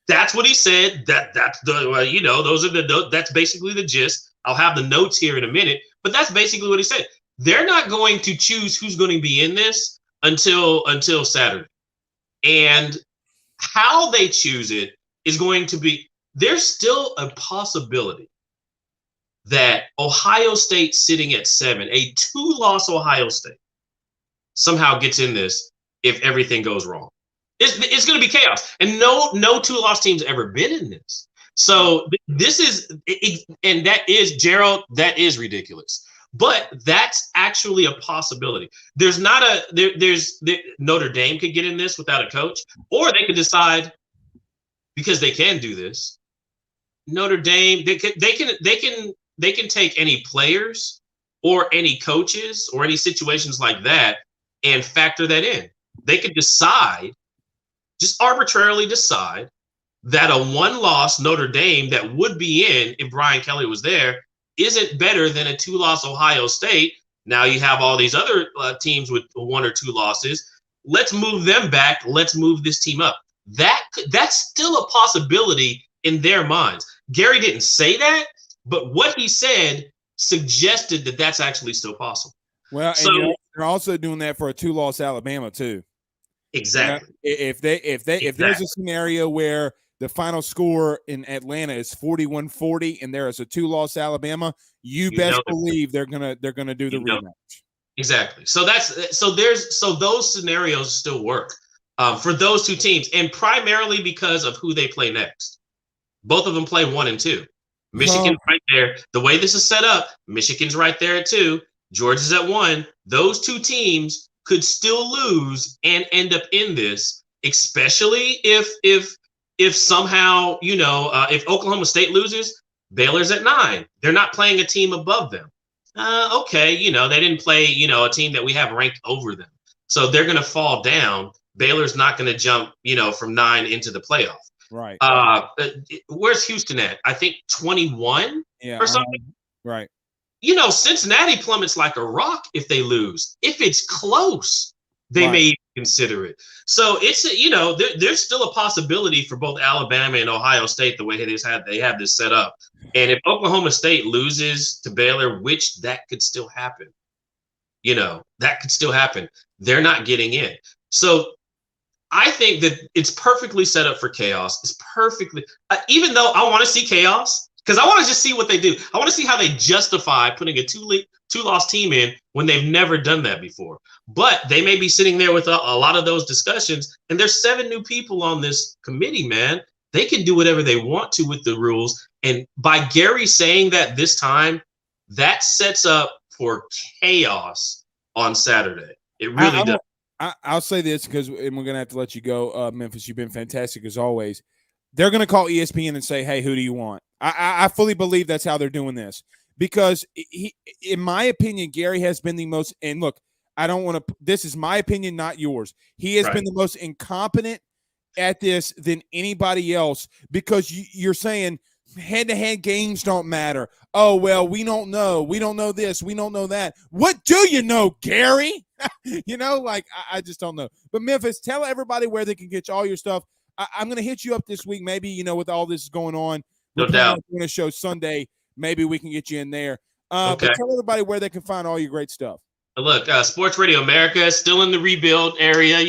That's what he said. That's that's basically the gist. I'll have the notes here in a minute, but that's basically what he said. They're not going to choose who's going to be in this until Saturday. And how they choose it is going to be, there's still a possibility that Ohio State sitting at 7, a 2-loss Ohio State, somehow gets in this if everything goes wrong. It's going to be chaos. And no 2-loss team's ever been in this. So this is, and that is, Gerald, that is ridiculous. But that's actually a possibility. There's Notre Dame could get in this without a coach, or they could decide, because they can do this, Notre Dame, they can take any players or any coaches or any situations like that and factor that in. They could decide, just arbitrarily decide, that a 1-loss Notre Dame that would be in if Brian Kelly was there isn't better than a 2-loss Ohio State. Now you have all these other teams with 1 or 2 losses. Let's move them back. Let's move this team up. That's still a possibility in their minds. Gary didn't say that, but what he said suggested that that's actually still possible. Well, so, and you're also doing that for a 2-loss Alabama too. Exactly. If there's a scenario where the final score in Atlanta is 41-40 and there is a 2-loss Alabama, you best believe they're gonna do the rematch. Exactly. So those scenarios still work for those 2 teams, and primarily because of who they play next. Both of them play 1 and 2. Michigan's right there. The way this is set up, Michigan's right there at 2. Georgia's at 1. Those 2 teams could still lose and end up in this, especially if somehow, if Oklahoma State loses, Baylor's at 9. They're not playing a team above them. Okay, they didn't play, a team that we have ranked over them. So they're going to fall down. Baylor's not going to jump, from 9 into the playoff. Right. Where's Houston at? I think 21 or something. Right. Cincinnati plummets like a rock if they lose. If it's close, they may consider it. So it's, there's still a possibility for both Alabama and Ohio State the way they have this set up. And if Oklahoma State loses to Baylor, which that could still happen, that could still happen. They're not getting in. So I think that it's perfectly set up for chaos. It's perfectly, even though I want to see chaos, because I want to just see what they do. I want to see how they justify putting a 2-loss team in when they've never done that before. But they may be sitting there with a lot of those discussions, and there's 7 new people on this committee, man. They can do whatever they want to with the rules. And by Gary saying that this time, that sets up for chaos on Saturday. It really does. I'll say this, because we're going to have to let you go, Memphis. You've been fantastic as always. They're going to call ESPN and say, hey, who do you want? I fully believe that's how they're doing this, because in my opinion, Gary has been the most, and look, I don't want to, this is my opinion, not yours. He has been the most incompetent at this than anybody else, because you're saying head-to-head games don't matter. Oh, well, we don't know. We don't know this. We don't know that. What do you know, Gary? I just don't know. But Memphis, tell everybody where they can get all your stuff. I'm going to hit you up this week, maybe, with all this going on. No doubt. We're going to show Sunday. Maybe we can get you in there. Okay. But tell everybody where they can find all your great stuff. Look, Sports Radio America is still in the rebuild area,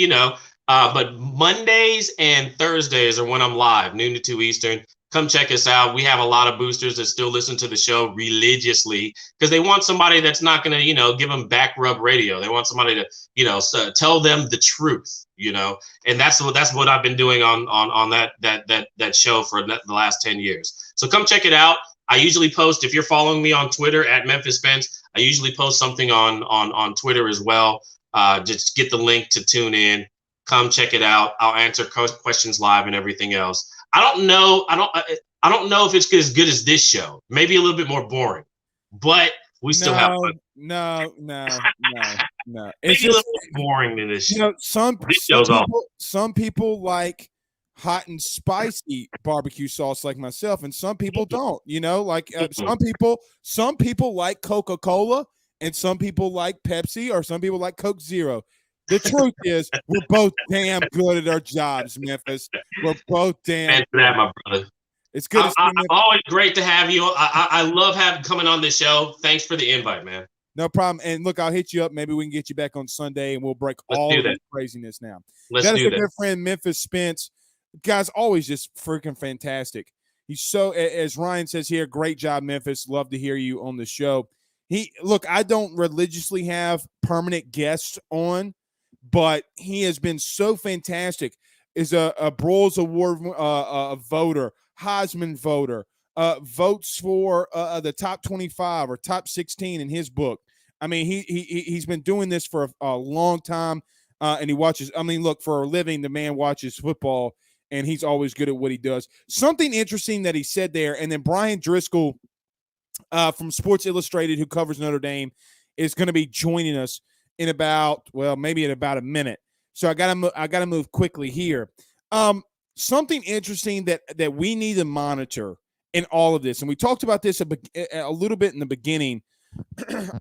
but Mondays and Thursdays are when I'm live, noon to 2 Eastern. Come check us out. We have a lot of boosters that still listen to the show religiously because they want somebody that's not going to, give them back rub radio. They want somebody to, tell them the truth, and that's what I've been doing on that show for the last 10 years. So come check it out. I usually post, if you're following me on Twitter at Memphis Spence, I usually post something on Twitter as well. Just get the link to tune in. Come check it out. I'll answer questions live and everything else. I don't know if it's as good as this show. Maybe a little bit more boring, but we still have fun. No. It's just a little more boring than this show. Some people like hot and spicy barbecue sauce like myself, and some people don't. Some people like Coca-Cola, and some people like Pepsi, or some people like Coke Zero. The truth is, we're both damn good at our jobs, Memphis. We're both damn. Thanks for that, my brother. It's good. Always great to have you. I love coming on this show. Thanks for the invite, man. No problem. And look, I'll hit you up. Maybe we can get you back on Sunday, and we'll break all of this craziness now. Let's do that. Good friend Memphis Spence. Guy's always just freaking fantastic. He's so, as Ryan says here, great job, Memphis. Love to hear you on the show. I don't religiously have permanent guests on, but he has been so fantastic. Is a Broyles Award voter, Heisman voter, votes for the top 25 or top 16 in his book. I mean, he's been doing this for a long time, and he watches. I mean, look, for a living, the man watches football, and he's always good at what he does. Something interesting that he said there, and then Brian Driscoll from Sports Illustrated, who covers Notre Dame, is going to be joining us in about a minute. So I gotta move quickly here. Something interesting that we need to monitor in all of this, and we talked about this a little bit in the beginning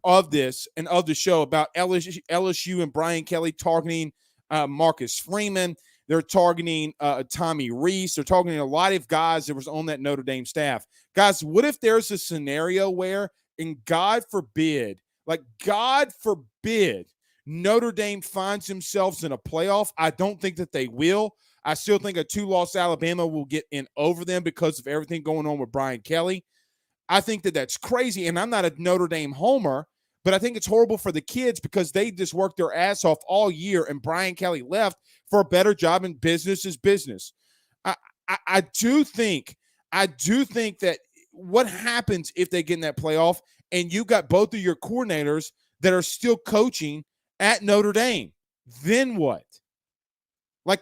of this and of the show about LSU and Brian Kelly targeting Marcus Freeman. They're targeting Tommy Reese. They're targeting a lot of guys that was on that Notre Dame staff. Guys, what if there's a scenario where, and God forbid, Notre Dame finds themselves in a playoff? I don't think that they will. I still think a 2-loss Alabama will get in over them because of everything going on with Brian Kelly. I think that that's crazy, and I'm not a Notre Dame homer, but I think it's horrible for the kids because they just worked their ass off all year, and Brian Kelly left for a better job in business is business. I do think that what happens if they get in that playoff and you got both of your coordinators that are still coaching at Notre Dame? Then what?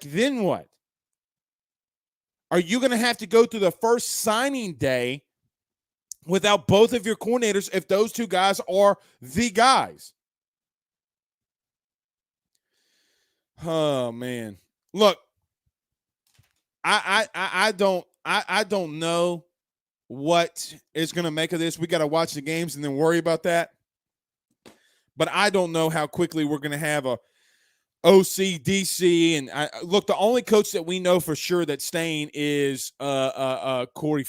Then what? Are you going to have to go through the first signing day without both of your coordinators if those two guys are the guys? Oh man. Look, I don't know what is going to make of this. We got to watch the games and then worry about that. But I don't know how quickly we're going to have a OC, DC, and look, the only coach that we know for sure that's staying is Corey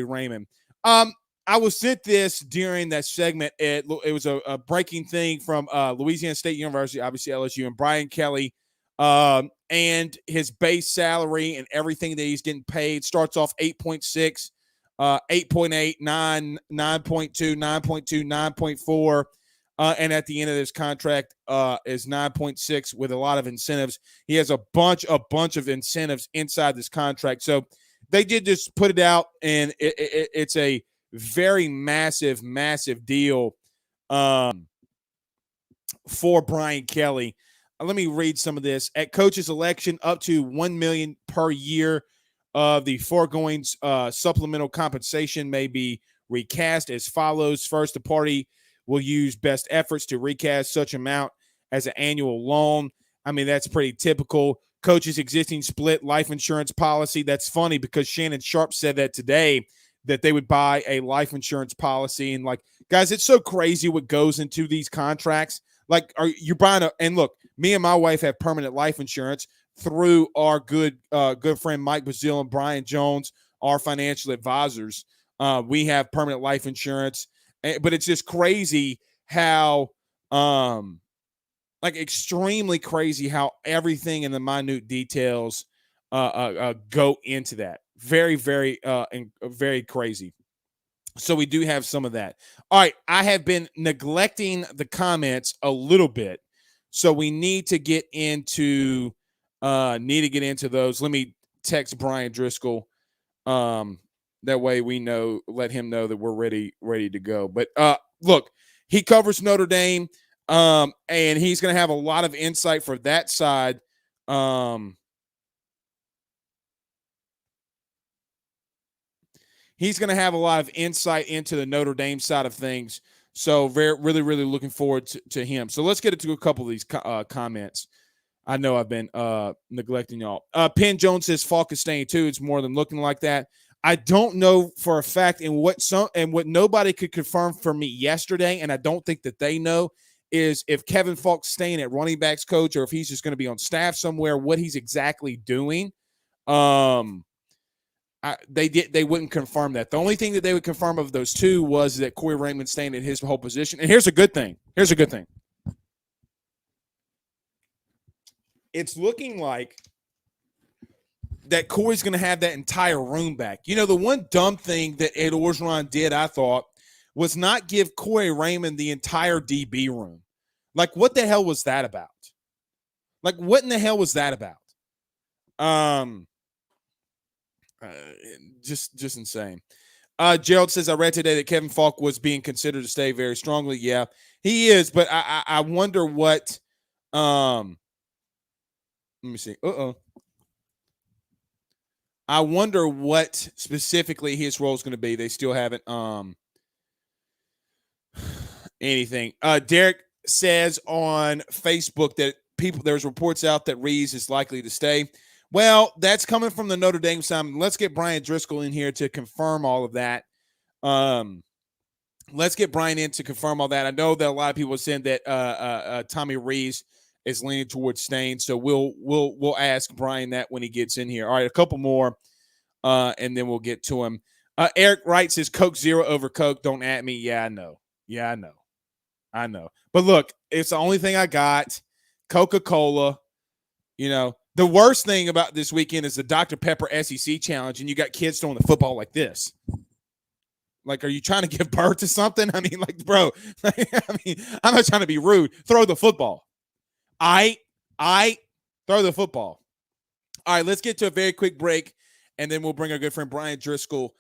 Raymond. I was sent this during that segment. It was a breaking thing from Louisiana State University, obviously LSU, and Brian Kelly, and his base salary and everything that he's getting paid starts off 8.6, 8.8, 9, 9.2, 9.2, 9.4. And at the end of this contract is 9.6 with a lot of incentives. He has a bunch of incentives inside this contract. So they did just put it out, and it's a very massive, massive deal for Brian Kelly. Let me read some of this. At coach's election, up to $1 million per year of the foregoing supplemental compensation may be recast as follows. First, the party will use best efforts to recast such amount as an annual loan. I mean, that's pretty typical. Coach's existing split life insurance policy. That's funny because Shannon Sharp said that today, that they would buy a life insurance policy. And guys, it's so crazy what goes into these contracts. Are you buying and look, me and my wife have permanent life insurance through our good friend Mike Bazile and Brian Jones, our financial advisors. We have permanent life insurance. But it's just crazy how, like extremely crazy how everything in the minute details go into that. Very, very, very crazy. So we do have some of that. All right, I have been neglecting the comments a little bit, so we need to get into those. Let me text Brian Driscoll. That way we know, let him know that we're ready to go. But look, he covers Notre Dame, and he's going to have a lot of insight for that side. He's going to have a lot of insight into the Notre Dame side of things. So really, really looking forward to him. So let's get into a couple of these comments. I know I've been neglecting y'all. Penn Jones says Falk is staying too. It's more than looking like that. I don't know for a fact, and what nobody could confirm for me yesterday, and I don't think that they know, is if Kevin Falk's staying at running backs coach or if he's just going to be on staff somewhere, what he's exactly doing. They wouldn't confirm that. The only thing that they would confirm of those two was that Corey Raymond's staying in his whole position. And here's a good thing. It's looking like that Corey's going to have that entire room back. You know, the one dumb thing that Ed Orgeron did, I thought, was not give Corey Raymond the entire DB room. Like, what the hell was that about? Just insane. Gerald says, I read today that Kevin Falk was being considered to stay very strongly. Yeah, he is, but I wonder what let me see. I wonder what specifically his role is going to be. They still haven't anything. Derek says on Facebook that there's reports out that Reeves is likely to stay. Well, that's coming from the Notre Dame side. Let's get Brian Driscoll in here to confirm all of that. Let's get Brian in to confirm all that. I know that a lot of people are saying that Tommy Reeves is leaning towards staying, so we'll ask Brian that when he gets in here. All right, a couple more, and then we'll get to him. Eric Wright says Coke Zero over Coke. Don't at me. Yeah, I know. But look, it's the only thing I got. Coca-Cola, you know. The worst thing about this weekend is the Dr. Pepper SEC challenge, and you got kids throwing the football like this. Like, are you trying to give birth to something? I mean, like, bro, I'm not trying to be rude. Throw the football. I throw the football. All right, let's get to a very quick break, and then we'll bring our good friend Brian Driscoll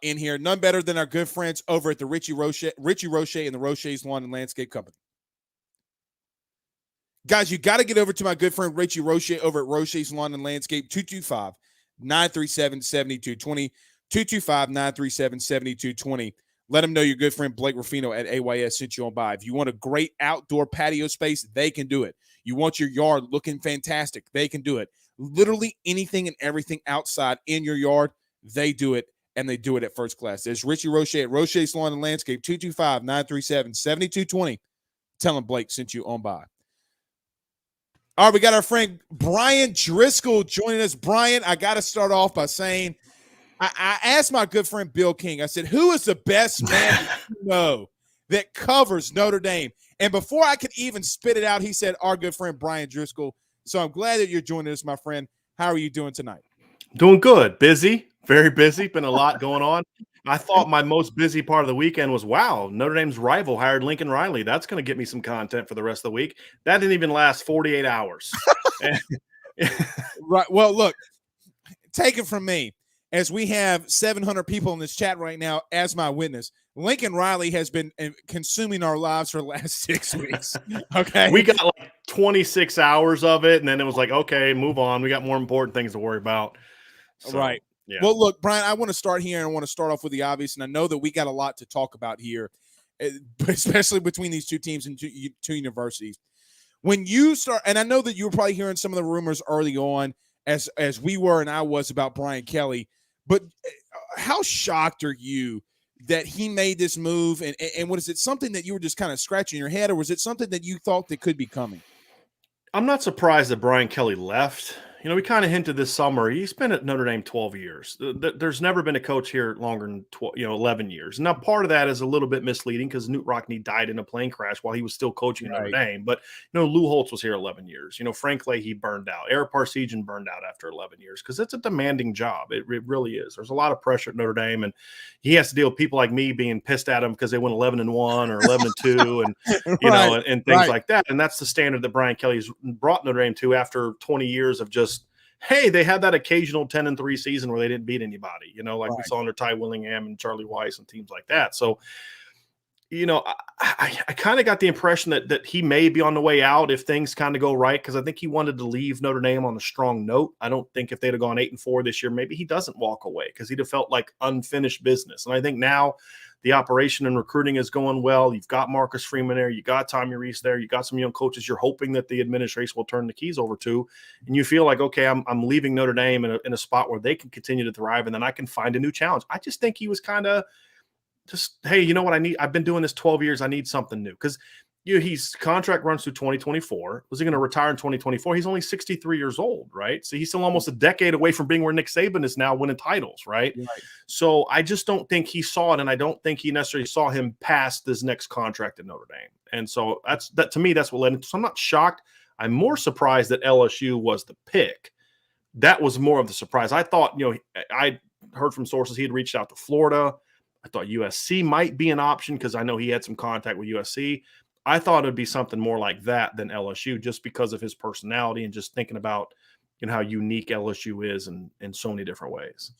in here. None better than our good friends over at the Richie Roche and the Roche's Lawn and Landscape Company. Guys, you got to get over to my good friend Richie Roche over at Roche's Lawn and Landscape, 225-937-7220, 225-937-7220. Let them know your good friend Blake Ruffino at AYS sent you on by. If you want a great outdoor patio space, they can do it. You want your yard looking fantastic, they can do it. Literally anything and everything outside in your yard, they do it, and they do it at first class. There's Richie Roche at Roche's Lawn and Landscape, 225-937-7220. Tell them Blake sent you on by. All right, we got our friend Brian Driscoll joining us. Brian, I got to start off by saying, I asked my good friend Bill King, I said, who is the best man you know that covers Notre Dame? And before I could even spit it out, he said, our good friend Brian Driscoll. So I'm glad that you're joining us, my friend. How are you doing tonight? Doing good. Busy, very busy. Been a lot going on. I thought my most busy part of the weekend was, wow, Notre Dame's rival hired Lincoln Riley. That's going to get me some content for the rest of the week. That didn't even last 48 hours. Right. Well, look, take it from me. As we have 700 people in this chat right now as my witness, Lincoln Riley has been consuming our lives for the last 6 weeks. Okay. We got like 26 hours of it, and then it was like, okay, move on. We got more important things to worry about. So, right. Yeah. Well, look, Brian, I want to start here, and I want to start off with the obvious, and I know that we got a lot to talk about here, especially between these two teams and two universities. When you start, and I know that you were probably hearing some of the rumors early on, as we were and I was about Brian Kelly, but how shocked are you that he made this move? And what is it, something that you were just kind of scratching your head, or was it something that you thought that could be coming? I'm not surprised that Brian Kelly left. we kind of hinted this summer. He's been at Notre Dame 12 years. There's never been a coach here longer than 11 years. Now, part of that is a little bit misleading because Newt Rockne died in a plane crash while he was still coaching at Notre Dame. But, Lou Holtz was here 11 years. Frank Leahy burned out. Eric Parsegian burned out after 11 years because it's a demanding job. It really is. There's a lot of pressure at Notre Dame, and he has to deal with people like me being pissed at him because they went 11-1 or 11-2 and, and things like that. And that's the standard that Brian Kelly's brought Notre Dame to after 20 years of just, hey, they had that occasional 10-3 season where they didn't beat anybody, we saw under Ty Willingham and Charlie Weiss and teams like that. So, I kind of got the impression that he may be on the way out if things kind of go right, because I think he wanted to leave Notre Dame on a strong note. I don't think if they'd have gone 8-4 this year, maybe he doesn't walk away because he'd have felt like unfinished business. And I think now the operation and recruiting is going well. You've got Marcus Freeman there. You got Tommy Rees there. You got some young coaches you're hoping that the administration will turn the keys over to. And you feel like, okay, I'm leaving Notre Dame in a spot where they can continue to thrive, and then I can find a new challenge. I just think he was kind of just, hey, you know what I need? I've been doing this 12 years. I need something new. Because his contract runs through 2024. Was he going to retire in 2024? He's only 63 years old, right? So he's still almost a decade away from being where Nick Saban is now, winning titles, right? So I just don't think he saw it, and I don't think he necessarily saw him past this next contract at Notre Dame. And so to me, that's what led into. So I'm not shocked. I'm more surprised that LSU was the pick. That was more of the surprise. I thought, I heard from sources he had reached out to Florida. I thought USC might be an option because I know he had some contact with USC. I thought it would be something more like that than LSU, just because of his personality and just thinking about how unique LSU is in so many different ways.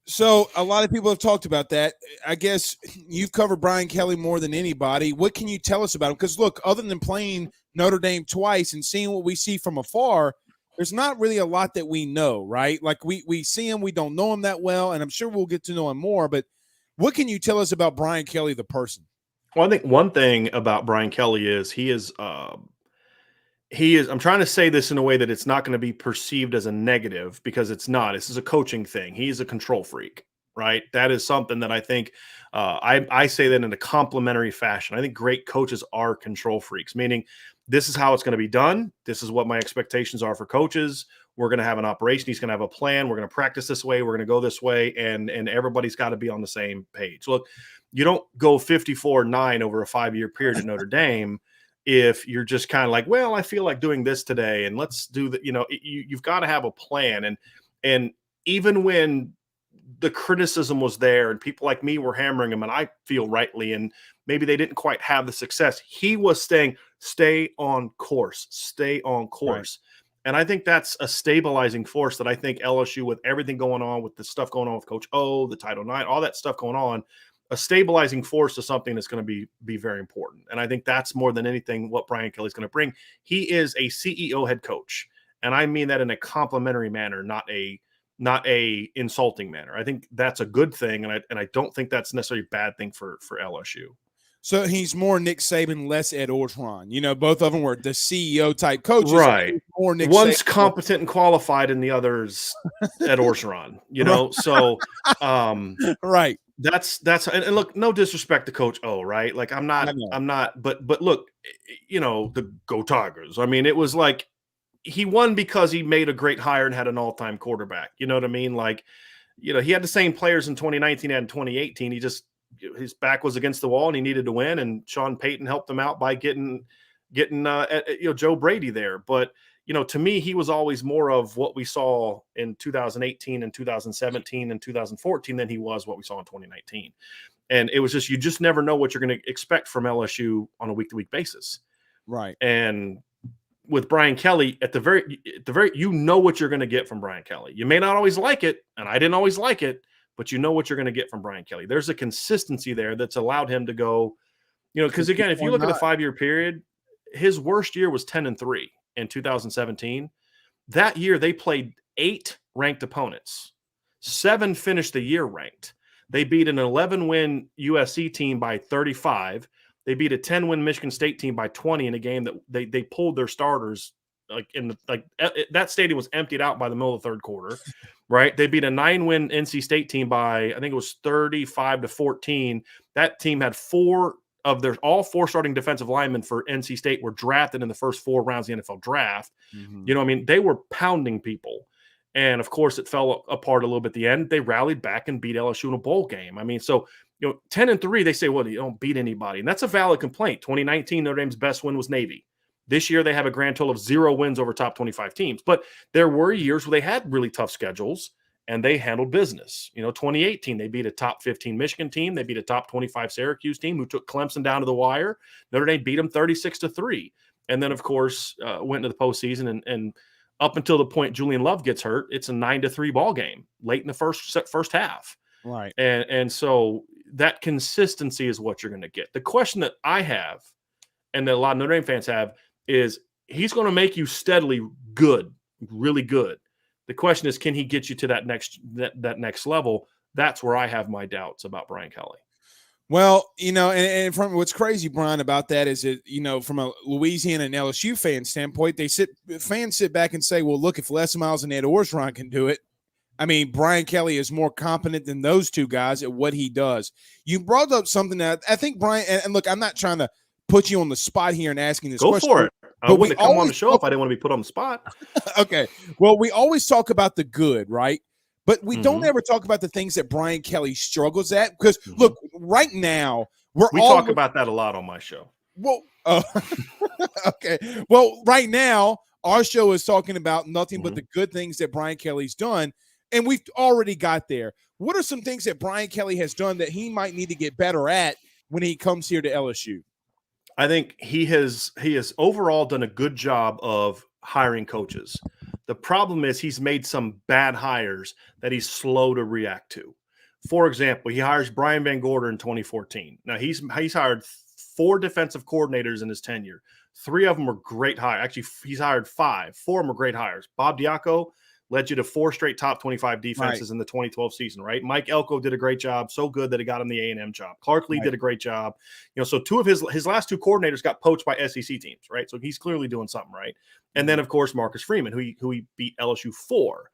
So a lot of people have talked about that. I guess you've covered Brian Kelly more than anybody. What can you tell us about him? Because look, other than playing Notre Dame twice and seeing what we see from afar, there's not really a lot that we know, right? Like we see him, we don't know him that well, and I'm sure we'll get to know him more. But what can you tell us about Brian Kelly, the person? Well, I think one thing about Brian Kelly is he is, I'm trying to say this in a way that it's not going to be perceived as a negative, because it's not. This is a coaching thing. He's a control freak, right? That is something that I think I say that in a complimentary fashion. I think great coaches are control freaks, meaning this is how it's going to be done. This is what my expectations are for coaches. We're going to have an operation. He's going to have a plan. We're going to practice this way. We're going to go this way. And everybody's got to be on the same page. Look, you don't go 54-9 over a 5-year period at Notre Dame if you're just kind of like, well, I feel like doing this today, and let's do that. You've got to have a plan. And even when the criticism was there and people like me were hammering him, and I feel rightly, and maybe they didn't quite have the success, he was saying, stay on course, stay on course. Right. And I think that's a stabilizing force that I think LSU, with everything going on, with the stuff going on with Coach O, the Title IX, all that stuff going on, a stabilizing force is something that's going to be very important. And I think that's more than anything what Brian Kelly's going to bring. He is a CEO head coach, and I mean that in a complimentary manner, not a insulting manner. I think that's a good thing, and I don't think that's necessarily a bad thing for LSU. So he's more Nick Saban, less Ed Orgeron. Both of them were the CEO type coaches. Right. More Nick One's Saban. competent and qualified, and the other's Ed Orgeron. So right. That's and look, no disrespect to Coach O, right? Like I'm not, but look, the Go Tigers. I mean, it was like he won because he made a great hire and had an all-time quarterback. You know what I mean? Like, he had the same players in 2019 and 2018. His back was against the wall and he needed to win, and Sean Payton helped him out by getting Joe Brady there. But to me, he was always more of what we saw in 2018 and 2017 and 2014 than he was what we saw in 2019. And it was just, you just never know what you're going to expect from LSU on a week-to-week basis. Right. And with Brian Kelly, at the very, what you're going to get from Brian Kelly. You may not always like it, and I didn't always like it, but you know what you're going to get from Brian Kelly. There's a consistency there that's allowed him to go, because again, if you look at a 5-year period, his worst year was 10-3 in 2017. That year, they played 8 ranked opponents. 7 finished the year ranked. They beat an 11-win USC team by 35. They beat a 10-win Michigan State team by 20 in a game that they pulled their starters. That stadium was emptied out by the middle of the third quarter, right? They beat a 9-win NC State team by, I think it was 35-14. That team had 4 of their all 4 starting defensive linemen for NC State were drafted in the first 4 rounds of the NFL draft. You know, I mean, they were pounding people. And of course, it fell apart a little bit at the end. They rallied back and beat LSU in a bowl game. I mean, so, 10-3, they say, well, you don't beat anybody. And that's a valid complaint. 2019, Notre Dame's best win was Navy. This year, they have a grand total of 0 wins over top 25 teams. But there were years where they had really tough schedules and they handled business. 2018, they beat a top 15 Michigan team. They beat a top 25 Syracuse team who took Clemson down to the wire. Notre Dame beat them 36-3. And then, of course, went into the postseason and up until the point Julian Love gets hurt, it's a 9-3 ball game late in the first half. Right. And so that consistency is what you're going to get. The question that I have and that a lot of Notre Dame fans have is he's going to make you steadily good, really good. The question is, can he get you to that next level? That's where I have my doubts about Brian Kelly. Well, and from what's crazy, Brian, about that is that, from a Louisiana and LSU fan standpoint, fans sit back and say, well, look, if Les Miles and Ed Orgeron can do it, I mean, Brian Kelly is more competent than those two guys at what he does. You brought up something that I think, Brian, and look, I'm not trying to put you on the spot here and asking this question. Go for it. I wouldn't have come on the show if I didn't want to be put on the spot. Okay. Well, we always talk about the good, right? But we don't ever talk about the things that Brian Kelly struggles at. Because, look, right now, we talk about that a lot on my show. Well, okay. Well, right now, our show is talking about nothing but the good things that Brian Kelly's done, and we've already got there. What are some things that Brian Kelly has done that he might need to get better at when he comes here to LSU? I think he has overall done a good job of hiring coaches. The problem is he's made some bad hires that he's slow to react to. For example, he hires Brian Van Gorder in 2014. Now, he's hired 4 defensive coordinators in his tenure. 3 of them were great hires. Actually, he's hired 5. 4 of them were great hires. Bob Diaco led you to 4 straight top 25 defenses in the 2012 season, right? Mike Elko did a great job, so good that he got him the A&M job. Clark Lee did a great job. So 2 of his last 2 coordinators got poached by SEC teams, right? So he's clearly doing something right. And then, of course, Marcus Freeman, who he beat LSU for.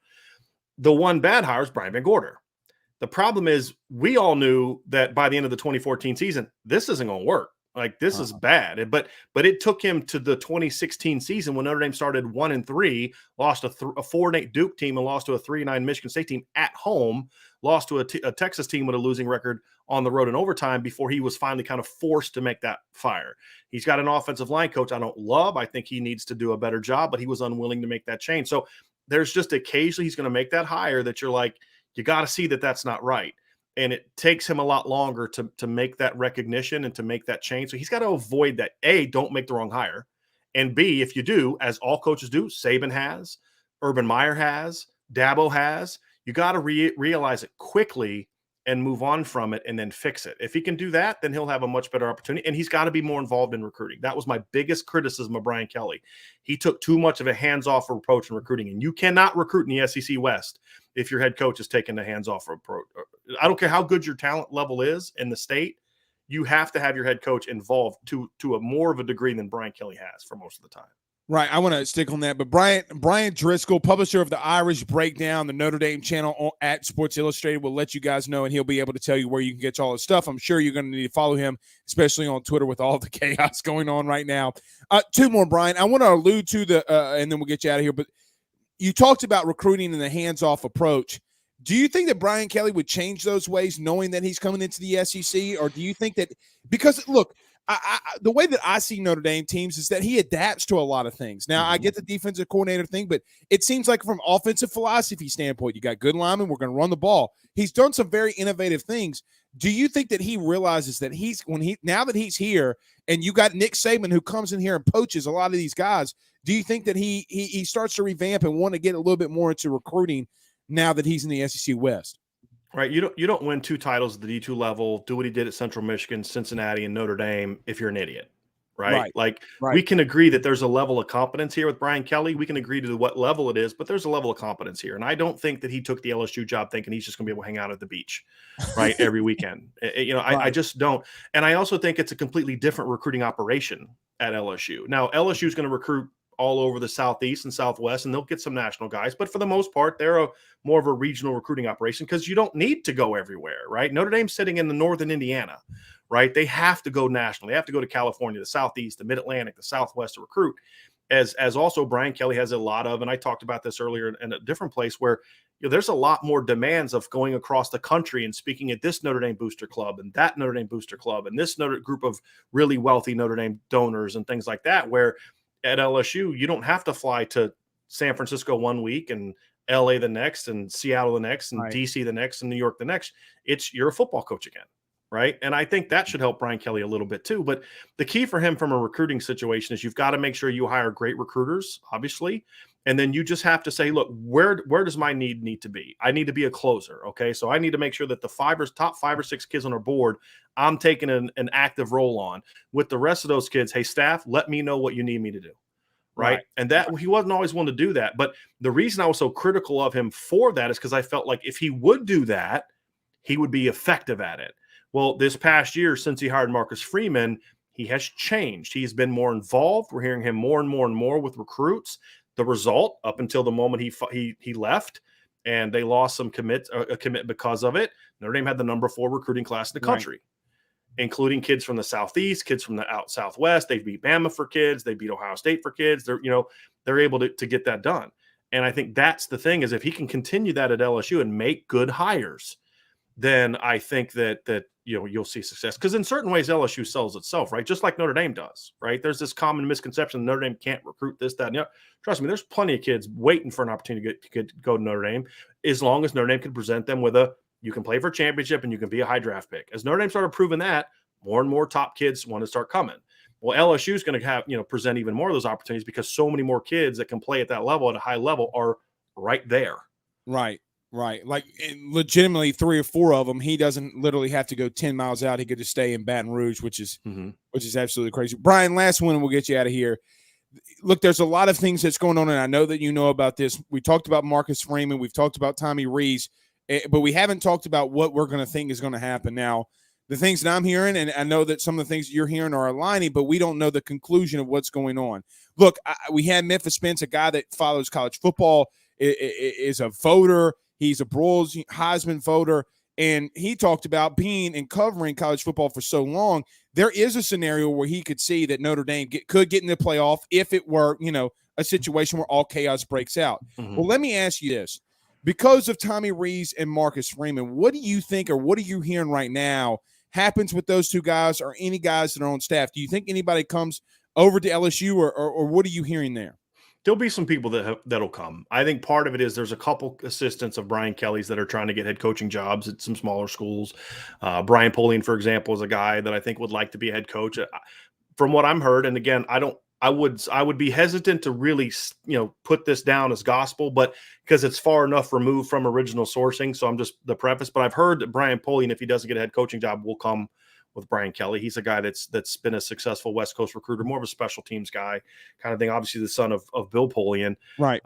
The one bad hire is Brian Van Gorder. The problem is we all knew that by the end of the 2014 season, this isn't going to work. Like, this is bad. But it took him to the 2016 season when Notre Dame started 1-3, lost a 4-8 Duke team and lost to a 3-9 Michigan State team at home, lost to a Texas team with a losing record on the road in overtime before he was finally kind of forced to make that fire. He's got an offensive line coach I don't love. I think he needs to do a better job, but he was unwilling to make that change. So there's just occasionally he's going to make that hire that you're like, you got to see that that's not right. And it takes him a lot longer to make that recognition and to make that change. So he's got to avoid that. A, don't make the wrong hire. And B, if you do, as all coaches do, Saban has, Urban Meyer has, Dabo has, you got to realize it quickly and move on from it and then fix it. If he can do that, then he'll have a much better opportunity. And he's got to be more involved in recruiting. That was my biggest criticism of Brian Kelly. He took too much of a hands-off approach in recruiting. And you cannot recruit in the SEC West if your head coach is taking a hands-off approach. I don't care how good your talent level is in the state. You have to have your head coach involved to a more of a degree than Brian Kelly has for most of the time. Right. I want to stick on that. But Brian Driscoll, publisher of the Irish Breakdown, the Notre Dame channel at Sports Illustrated, will let you guys know, and he'll be able to tell you where you can get all his stuff. I'm sure you're going to need to follow him, especially on Twitter with all the chaos going on right now. 2 more, Brian. I want to allude to and then we'll get you out of here. But you talked about recruiting and the hands-off approach. Do you think that Brian Kelly would change those ways knowing that he's coming into the SEC? Or do you think that – because, look – the way that I see Notre Dame teams is that he adapts to a lot of things. Now, I get the defensive coordinator thing, but it seems like from offensive philosophy standpoint, you got good linemen, we're going to run the ball. He's done some very innovative things. Do you think that he realizes that now that he's here and you got Nick Saban who comes in here and poaches a lot of these guys, do you think that he starts to revamp and want to get a little bit more into recruiting now that he's in the SEC West? Right. You don't win 2 titles at the D2 level, do what he did at Central Michigan, Cincinnati, and Notre Dame if you're an idiot. Right. We can agree that there's a level of competence here with Brian Kelly. We can agree to what level it is, but there's a level of competence here. And I don't think that he took the LSU job thinking he's just going to be able to hang out at the beach, right, every weekend. I just don't. And I also think it's a completely different recruiting operation at LSU. Now, LSU is going to recruit all over the Southeast and Southwest, and they'll get some national guys. But for the most part, they're more of a regional recruiting operation because you don't need to go everywhere, right? Notre Dame's sitting in the northern Indiana, right? They have to go national. They have to go to California, the Southeast, the Mid-Atlantic, the Southwest to recruit. As also Brian Kelly has a lot of, and I talked about this earlier in a different place where there's a lot more demands of going across the country and speaking at this Notre Dame Booster Club and that Notre Dame Booster Club and this group of really wealthy Notre Dame donors and things like that, where at LSU, you don't have to fly to San Francisco one week and LA the next and Seattle the next and DC the next and New York the next. You're a football coach again. Right. And I think that should help Brian Kelly a little bit too. But the key for him from a recruiting situation is you've got to make sure you hire great recruiters, obviously. And then you just have to say, look, where does my need to be? I need to be a closer. Okay. So I need to make sure that the top 5 or 6 kids on our board, I'm taking an active role on. With the rest of those kids, hey, staff, let me know what you need me to do. Right. And that he wasn't always one to do that. But the reason I was so critical of him for that is because I felt like if he would do that, he would be effective at it. Well, this past year, since he hired Marcus Freeman, he has changed. He's been more involved. We're hearing him more and more and more with recruits. The result, up until the moment he left, and they lost a commit because of it. Notre Dame had the number 4 recruiting class in the country, including kids from the Southeast, kids from the Southwest. They beat Bama for kids. They beat Ohio State for kids. They're able to get that done. And I think that's the thing is if he can continue that at LSU and make good hires, then I think that you'll see success. Because in certain ways, LSU sells itself, right? Just like Notre Dame does, right? There's this common misconception Notre Dame can't recruit this, that, and trust me, there's plenty of kids waiting for an opportunity to go to Notre Dame, as long as Notre Dame can present them with you can play for a championship and you can be a high draft pick. As Notre Dame started proving that, more and more top kids want to start coming. Well, LSU is going to have, present even more of those opportunities because so many more kids that can play at that level, at a high level, are right there. Right. Like legitimately 3 or 4 of them, he doesn't literally have to go 10 miles out. He could just stay in Baton Rouge, which is absolutely crazy. Brian, last one, and we'll get you out of here. Look, there's a lot of things that's going on, and I know that you know about this. We talked about Marcus Freeman. We've talked about Tommy Rees, but we haven't talked about what we're going to think is going to happen. Now, the things that I'm hearing, and I know that some of the things you're hearing are aligning, but we don't know the conclusion of what's going on. Look, we had Memphis Spence, a guy that follows college football, is a voter. He's a Broyles Heisman voter, and he talked about being and covering college football for so long. There is a scenario where he could see that Notre Dame could get in the playoff if it were, a situation where all chaos breaks out. Well, let me ask you this. Because of Tommy Rees and Marcus Freeman, what do you think, or what are you hearing right now happens with those 2 guys or any guys that are on staff? Do you think anybody comes over to LSU, or what are you hearing there? There'll be some people that'll come. I think part of it is there's a couple assistants of Brian Kelly's that are trying to get head coaching jobs at some smaller schools. Brian Polian, for example, is a guy that I think would like to be a head coach. From what I'm heard, and again, I would be hesitant to really, put this down as gospel, but because it's far enough removed from original sourcing. So I'm just the preface, but I've heard that Brian Polian, if he doesn't get a head coaching job, will come with Brian Kelly. He's a guy that's been a successful West Coast recruiter, more of a special teams guy kind of thing. Obviously the son of Bill Polian. Right.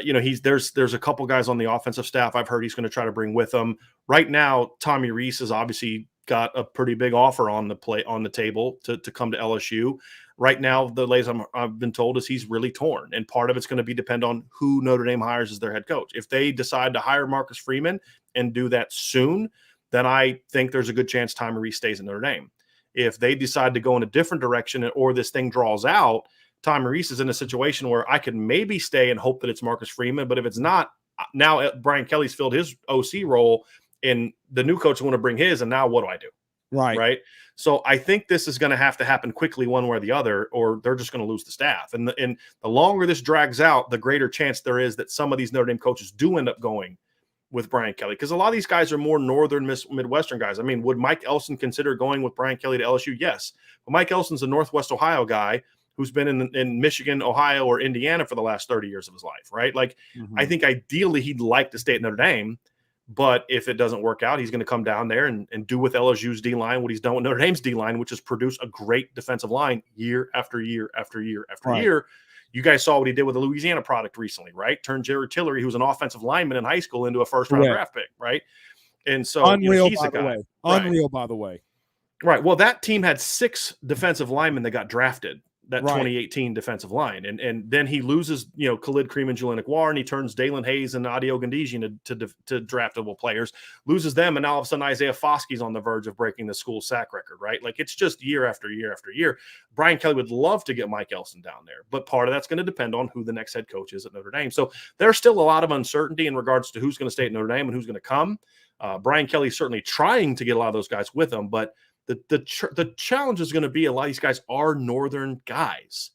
There's a couple guys on the offensive staff I've heard he's going to try to bring with him. Right now, Tommy Rees has obviously got a pretty big offer on the table to come to LSU. Right now, the latest I've been told is he's really torn, and part of it's going to be depend on who Notre Dame hires as their head coach. If they decide to hire Marcus Freeman and do that soon, then I think there's a good chance Tommy Rees stays in Notre Dame. If they decide to go in a different direction or this thing draws out, Tommy Rees is in a situation where I could maybe stay and hope that it's Marcus Freeman. But if it's not, now Brian Kelly's filled his OC role, and the new coach want to bring his, and now what do I do? Right. So I think this is going to have to happen quickly one way or the other, or they're just going to lose the staff. And the longer this drags out, the greater chance there is that some of these Notre Dame coaches do end up going with Brian Kelly, because a lot of these guys are more northern Midwestern guys. I mean, would Mike Elson consider going with Brian Kelly to LSU? Yes. But Mike Elson's a Northwest Ohio guy who's been in Michigan, Ohio, or Indiana for the last 30 years of his life, right? Like, I think ideally he'd like to stay at Notre Dame, but if it doesn't work out, he's going to come down there and do with LSU's D-line what he's done with Notre Dame's D-line, which is produce a great defensive line year after year after year after year. You guys saw what he did with the Louisiana product recently, right? Turned Jerry Tillery, who's an offensive lineman in high school, into a first-round draft pick, right? And so unreal, he's by the way. Unreal, by the way. Right. Well, that team had 6 defensive linemen that got drafted that Right. 2018 defensive line. And then he loses, Khalid Kareem and Julian Aguar, and he turns Dalen Hayes and Adi Ogundeji to draftable players, loses them, and now all of a sudden Isaiah Foskey's on the verge of breaking the school sack record, right? Like, it's just year after year after year. Brian Kelly would love to get Mike Elson down there, but part of that's going to depend on who the next head coach is at Notre Dame. So there's still a lot of uncertainty in regards to who's going to stay at Notre Dame and who's going to come. Brian Kelly's certainly trying to get a lot of those guys with him, but the challenge is going to be a lot of these guys are Northern guys,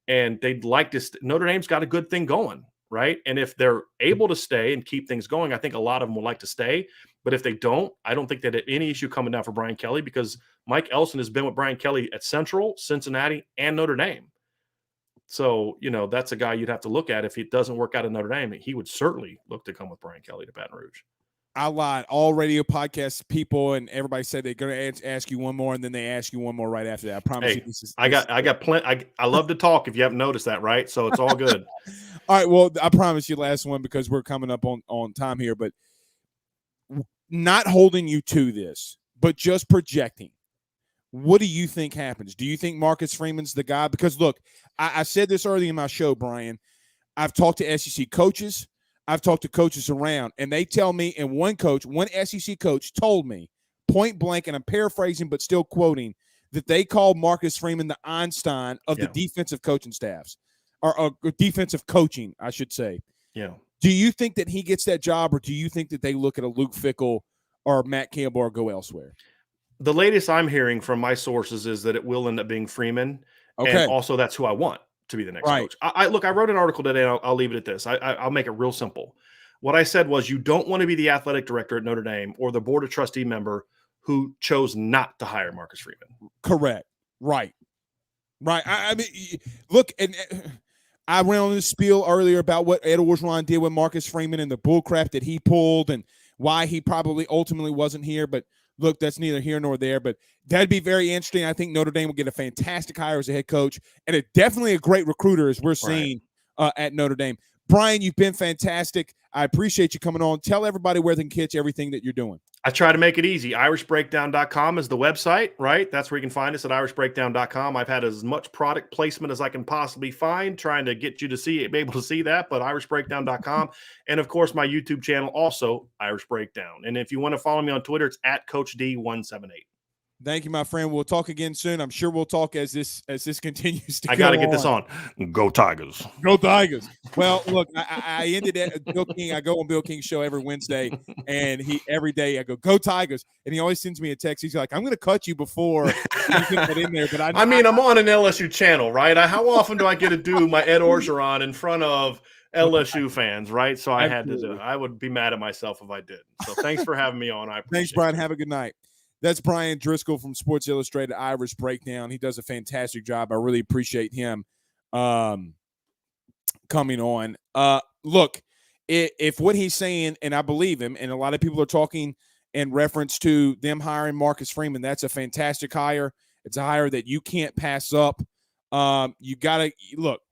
and they'd like to Notre Dame's got a good thing going, right? And if they're able to stay and keep things going, I think a lot of them would like to stay. But if they don't, I don't think that any issue coming down for Brian Kelly, because Mike Elson has been with Brian Kelly at Central, Cincinnati, and Notre Dame. So, that's a guy you'd have to look at. If it doesn't work out in Notre Dame, he would certainly look to come with Brian Kelly to Baton Rouge. I lied. All radio podcast people and everybody said they're going to ask you one more, and then they ask you one more right after that. I promise you. I got plenty. I love to talk, if you haven't noticed that, right? So it's all good. All right. Well, I promise you last one, because we're coming up on time here, but not holding you to this, but just projecting. What do you think happens? Do you think Marcus Freeman's the guy? Because look, I said this early in my show, Brian. I've talked to SEC coaches. I've talked to coaches around, and they tell me, and one SEC coach told me point blank, and I'm paraphrasing but still quoting, that they call Marcus Freeman the Einstein of the defensive coaching staffs, or defensive coaching, I should say. Yeah. Do you think that he gets that job, or do you think that they look at a Luke Fickell or Matt Campbell or go elsewhere? The latest I'm hearing from my sources is that it will end up being Freeman. Okay. And also that's who I want to be the next coach. I wrote an article today, and I'll leave it at this. I'll make it real simple. What I said was, you don't want to be the athletic director at Notre Dame or the board of trustee member who chose not to hire Marcus Freeman. Correct. Right. I mean, look, and I went on this spiel earlier about what Ed Orgeron did with Marcus Freeman and the bullcrap that he pulled and why he probably ultimately wasn't here. But look, that's neither here nor there. But that'd be very interesting. I think Notre Dame will get a fantastic hire as a head coach, and definitely a great recruiter, as we're seeing at Notre Dame. Brian, you've been fantastic. I appreciate you coming on. Tell everybody where they can catch everything that you're doing. I try to make it easy. IrishBreakdown.com is the website, right? That's where you can find us, at IrishBreakdown.com. I've had as much product placement as I can possibly find, trying to get you to be able to see that, but IrishBreakdown.com. And, of course, my YouTube channel, also Irish Breakdown. And if you want to follow me on Twitter, it's at Coach D178. Thank you, my friend. We'll talk again soon. I'm sure we'll talk as this continues to. I got to get this on. Go Tigers. Go Tigers. Well, look, I ended at Bill King. I go on Bill King's show every Wednesday, and every day I go Tigers, and he always sends me a text. He's like, "I'm going to cut you before you get that in there." But I'm on an LSU channel, right? How often do I get to do my Ed Orgeron in front of LSU fans, right? So I had to do it. I would be mad at myself if I did. So thanks for having me on. I appreciate Thanks, Brian. Have a good night. That's Brian Driscoll from Sports Illustrated Irish Breakdown. He does a fantastic job. I really appreciate him coming on. Look, if what he's saying, and I believe him, and a lot of people are talking in reference to them hiring Marcus Freeman, that's a fantastic hire. It's a hire that you can't pass up. You got to look.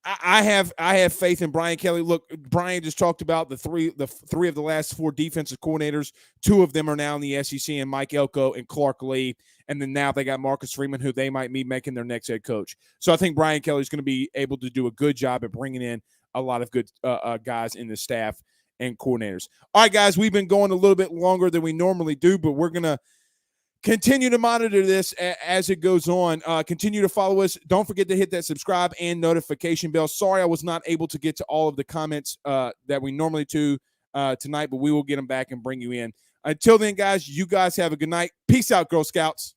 I have faith in Brian Kelly. Look, Brian just talked about the three of the last four defensive coordinators. Two of them are now in the SEC, and Mike Elko and Clark Lee. And then now they got Marcus Freeman, who they might be making their next head coach. So I think Brian Kelly is going to be able to do a good job at bringing in a lot of good guys in the staff and coordinators. All right, guys, we've been going a little bit longer than we normally do, but we're going to continue to monitor this as it goes on. Continue to follow us. Don't forget to hit that subscribe and notification bell. Sorry I was not able to get to all of the comments that we normally do tonight, but we will get them back and bring you in. Until then, guys, you guys have a good night. Peace out, Girl Scouts.